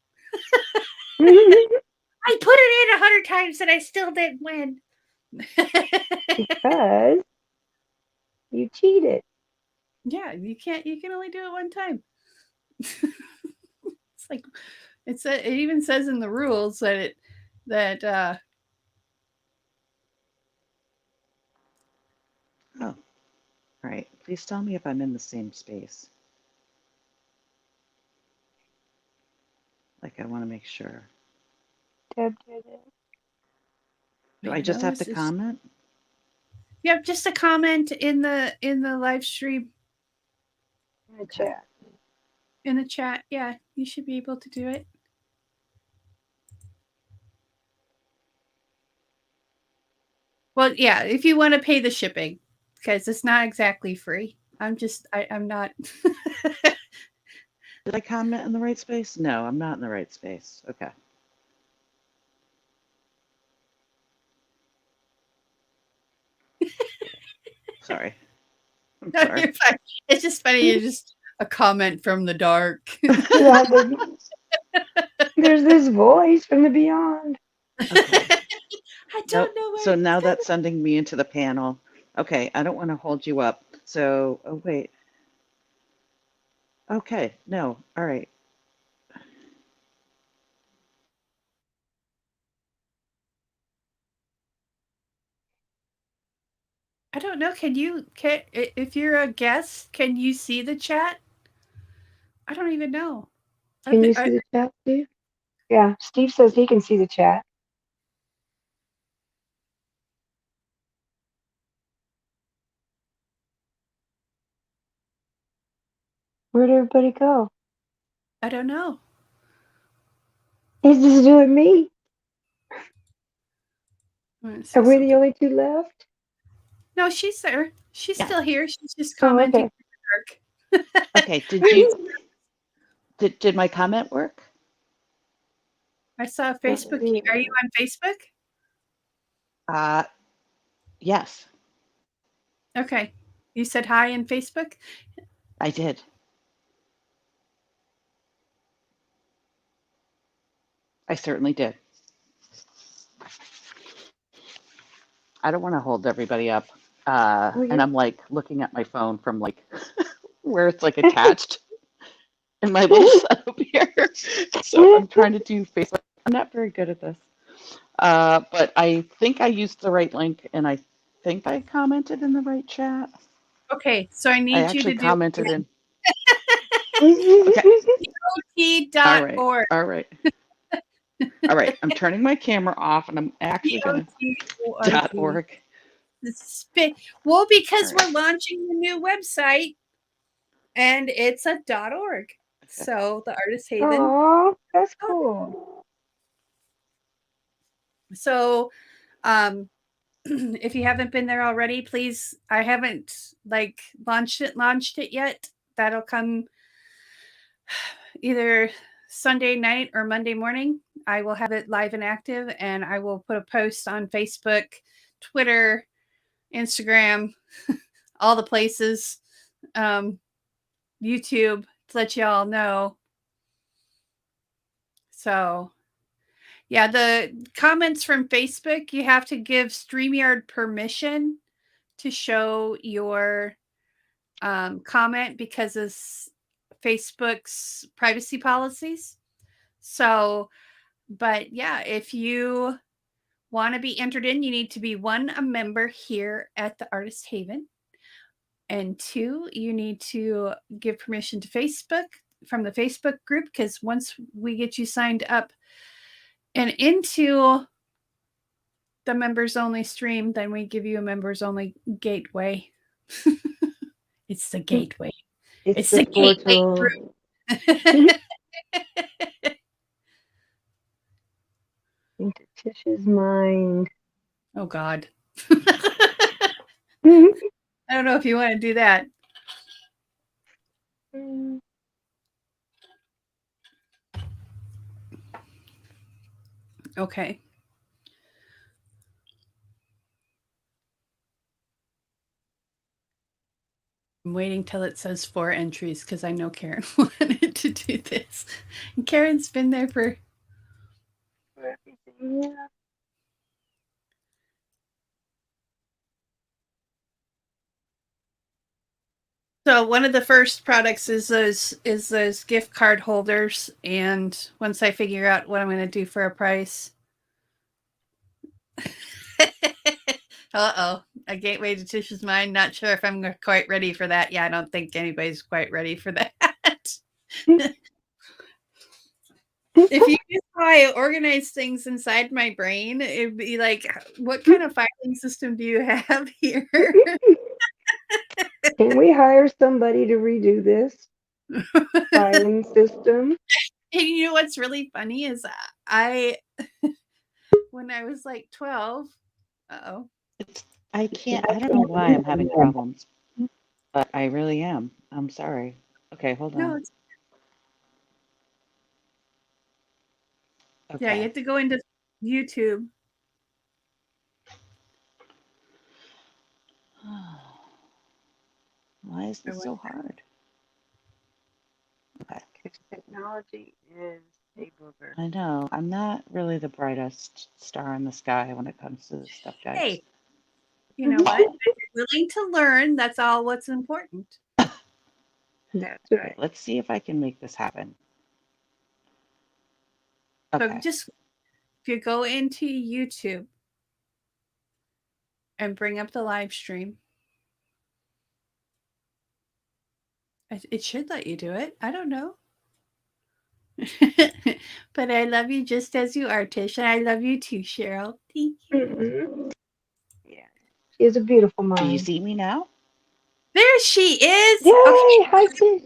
I put it in 100 times and I still didn't win. Because You cheated. Yeah, you can't. You can only do it one time. It's like it even says in the rules that Oh, all right. Please tell me if I'm in the same space. Like, I want to make sure. Deb did it. Do I just have to comment? Yep, just a comment in the live stream In the chat. in the chat. Yeah, you should be able to do it. Well, yeah, if you want to pay the shipping, because it's not exactly free. I'm not. Did I comment in the right space? No, I'm not in the right space. Okay. Sorry. I'm No, sorry. you're fine. It's just funny. You're just a comment from the dark. Yeah, there's this voice from the beyond. Okay. I don't know where. So now that's sending me into the panel. Okay, I don't want to hold you up. So, oh wait. Okay, no. All right. I don't know. Can if you're a guest, can you see the chat? I don't even know. Can you see the chat, Steve? Yeah, Steve says he can see the chat. Where'd everybody go? I don't know. He's just doing me. Are we the only two left? No, she's there. She's still here. She's just Oh, commenting okay. in the dark. Okay, did my comment work? I saw Facebook. Are you on Facebook? Yes, Okay. You said hi in Facebook? I did. I certainly did. I don't want to hold everybody up. And I'm like looking at my phone from like where it's like attached in my little setup here. So I'm trying to do Facebook. I'm not very good at this. But I think I used the right link and I think I commented in the right chat. Okay, so I need you to do commented in. Okay. DOT.org. All right. All right. I'm turning my camera off and I'm actually going to .org. Well, because we're launching the new website and it's a .org. So the Artist Haven. Oh, that's cool. So if you haven't been there already, please, I haven't like launched it yet. That'll come either Sunday night or Monday morning. I will have it live and active, and I will put a post on Facebook, Twitter, Instagram, all the places, YouTube to let you all know. So, yeah, the comments from Facebook, you have to give StreamYard permission to show your comment because of Facebook's privacy policies. So, but yeah, if you want to be entered in, you need to be one, a member here at the Artist Haven, and two, you need to give permission to Facebook from the Facebook group, because once we get you signed up and into the members only stream, then we give you a members only gateway. It's the gateway. It's the gateway group. Into Tish's mind. Oh God. I don't know if you want to do that. Okay. I'm waiting till it says 4 entries because I know Karen wanted to do this. And Karen's been there for everything. Yeah. So one of the first products is those gift card holders, and once I figure out what I'm going to do for a price. Uh-oh, a gateway to Tish's mind. Not sure if I'm quite ready for that. Yeah, I don't think anybody's quite ready for that. If you knew how I organize things inside my brain, it'd be like, what kind of filing system do you have here? Can we hire somebody to redo this filing system? And you know what's really funny is I, when I was like 12, uh-oh. I don't know why I'm having problems, but I really am. I'm sorry. Okay, hold No, on. it's, yeah, you Okay. have to go into YouTube. Why is this so hard? Okay. Because technology is a booger. I know. I'm not really the brightest star in the sky when it comes to this stuff, guys. Hey, you know what? If you're willing to learn, that's all what's important. That's Okay, right. let's see if I can make this happen. So Okay. just if you go into YouTube and bring up the live stream, it should let you do it. I don't know. But I love you just as you are, Tish, and I love you too, Cheryl. Thank you. Mm-hmm. Yeah, she has a beautiful mind. Do you see me now? There she is. Yay! Okay. Hi, Tish.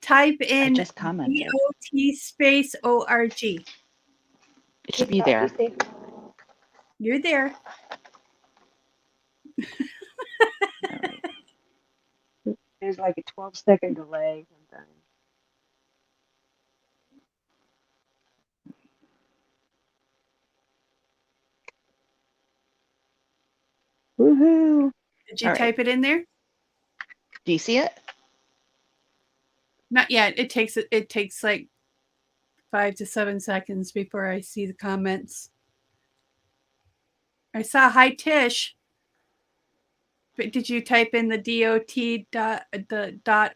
Type I in just commented. DOT space ORG. It should be there. You're there. All right. There's like a 12-second delay sometimes. Woohoo! Did you All right. type it in there? Do you see it? Not yet. It takes like 5 to 7 seconds before I see the comments. I saw hi Tish. But did you type in the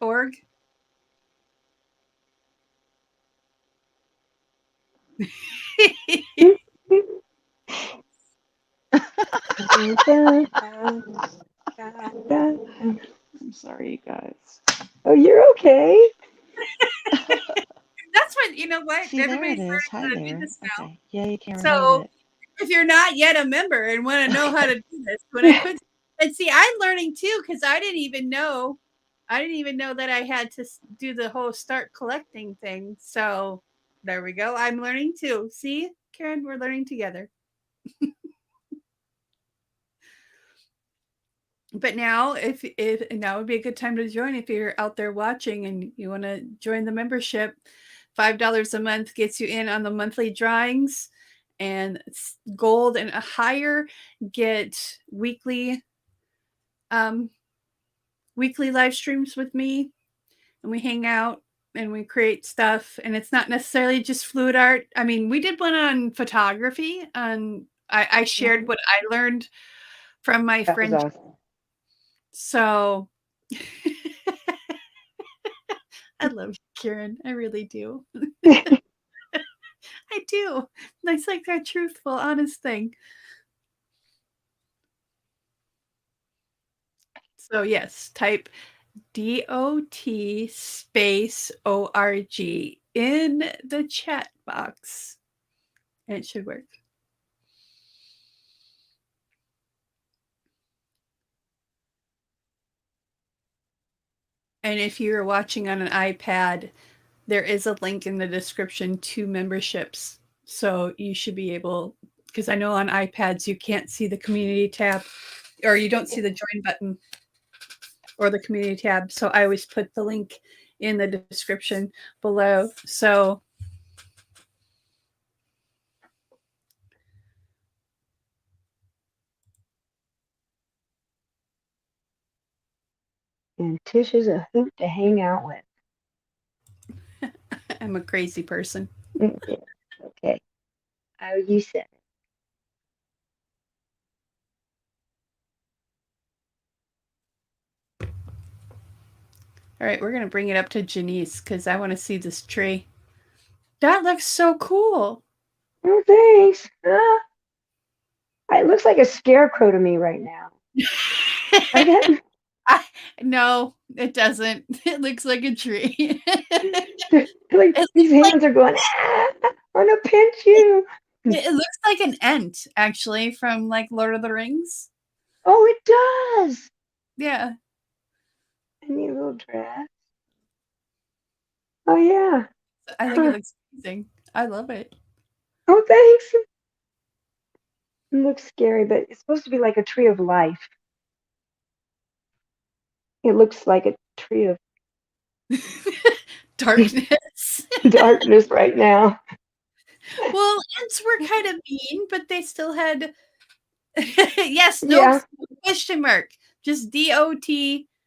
.org? I'm sorry, you guys. Oh, you're okay. That's what, you know what? See, there it Everybody's is. Hi learning how to do there. this now. Okay. Yeah, you can So remote it. if you're not yet a member and want to know how to do this, when I put and see, I'm learning too because I didn't even know that I had to do the whole start collecting thing. So there we go. I'm learning too. See, Karen, we're learning together. But now, if now would be a good time to join if you're out there watching and you want to join the membership. $5 a month gets you in on the monthly drawings, and gold and higher get weekly live streams with me, and we hang out and we create stuff. And it's not necessarily just fluid art. I mean, we did one on photography, and I shared what I learned from my That friend. was awesome. So I love you, Karen. I really do. I do. That's like a truthful, honest thing. So yes, type DOT space ORG in the chat box. And it should work. And if you're watching on an iPad, there is a link in the description to memberships. So you should be able, because I know on iPads you can't see the community tab, or you don't see the join button or the community tab. So I always put the link in the description below. So And Tish is a hoot to hang out with. I'm a crazy person. Okay. How you said it. All right, we're gonna bring it up to Janice because I want to see this tree. That looks so cool. Oh, thanks. It looks like a scarecrow to me right now. No, it doesn't. It looks like a tree. Like these hands are going, I want to pinch you. It looks like an ent, actually, from like Lord of the Rings. Oh, it does. Yeah. I need a little dress. Oh, yeah. I think it looks amazing. I love it. Oh, thanks. It looks scary, but it's supposed to be like a tree of life. It looks like a tree of Darkness. darkness right now. Well, ents were kind of mean, but they still had yes, no question mark. Just DOT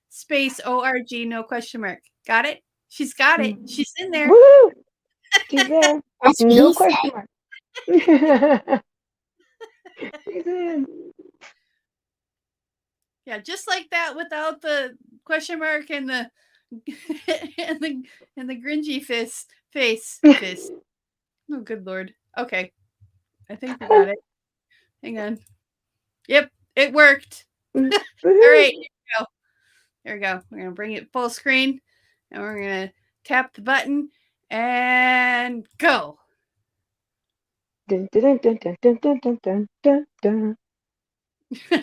space ORG, no question mark. Got it? She's got it. She's in there. Woo! She's there. That's what No he question said. mark. She's in. Yeah, just like that without the question mark and the and the gringy face. Oh, good Lord. Okay. I think we got it. Hang on. Yep, it worked. All right, here we go. There we go. We're going to bring it full screen and we're going to tap the button and go. Dun, dun, dun, dun, dun, dun, dun, dun, dun, dun.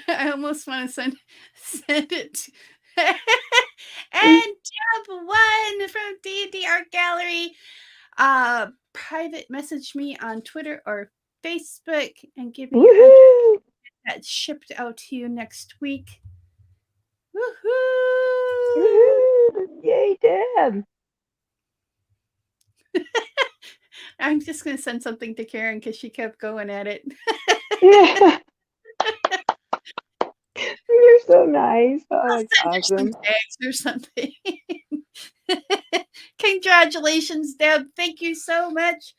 I almost want to send it. And tab 1 from D&D Art Gallery. Private message me on Twitter or Facebook and give me your address. That's shipped out to you next week. Woohoo! Woo-hoo! Yay, Deb! I'm just going to send something to Karen because she kept going at it. Yeah. You're so nice. Oh, it's awesome. Some tags or something. Congratulations, Deb. Thank you so much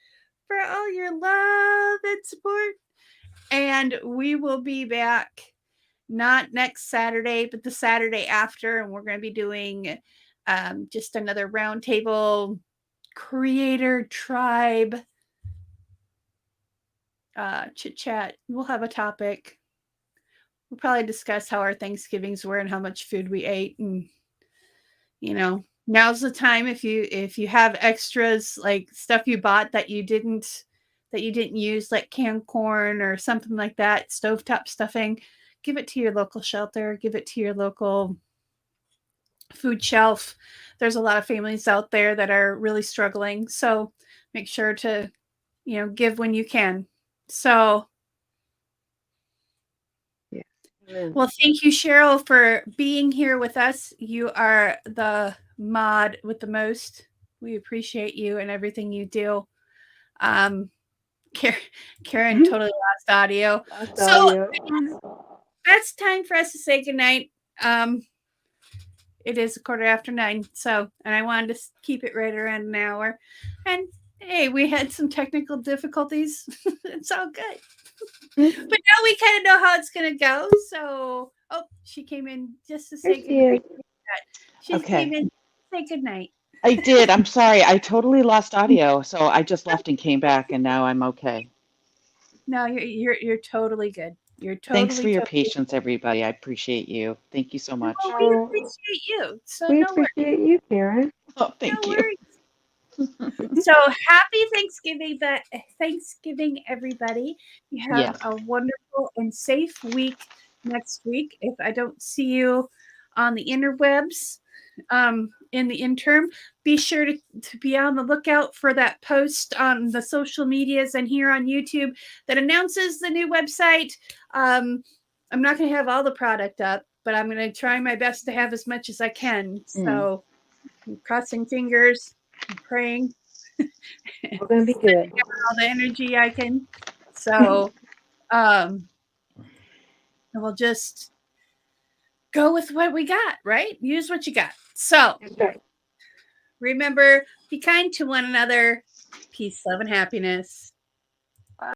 for all your love and support. And we will be back not next Saturday, but the Saturday after. And we're going to be doing just another roundtable creator tribe chit chat. We'll have a topic. We'll probably discuss how our Thanksgivings were and how much food we ate. And, you know, now's the time if you have extras, like stuff you bought that you didn't use, like canned corn or something like that, stovetop stuffing, give it to your local shelter, give it to your local food shelf. There's a lot of families out there that are really struggling. So make sure to, give when you can. So, well, thank you, Cheryl, for being here with us. You are the mod with the most. We appreciate you and everything you do. Karen totally lost audio. So that's time for us to say goodnight. It is 9:15. So, and I wanted to keep it right around an hour. And hey, we had some technical difficulties. It's all good. But now we kind of know how it's going to go. So, she came in just to say goodnight. She came in to say goodnight. I did. I'm sorry. I totally lost audio, so I just left and came back, and now I'm okay. No, you're totally good. You're totally. Thanks for your patience, everybody. I appreciate you. Thank you so much. Oh, we appreciate you. So we appreciate you, Karen. Oh, thank you. So happy Thanksgiving, everybody. You have a wonderful and safe week next week. If I don't see you on the interwebs, in the interim, be sure to be on the lookout for that post on the social medias and here on YouTube that announces the new website. I'm not going to have all the product up, but I'm going to try my best to have as much as I can. So I'm crossing fingers, I'm praying. We're going to be good. All the energy I can. So we'll just go with what we got, right? Use what you got. So remember, be kind to one another. Peace, love, and happiness.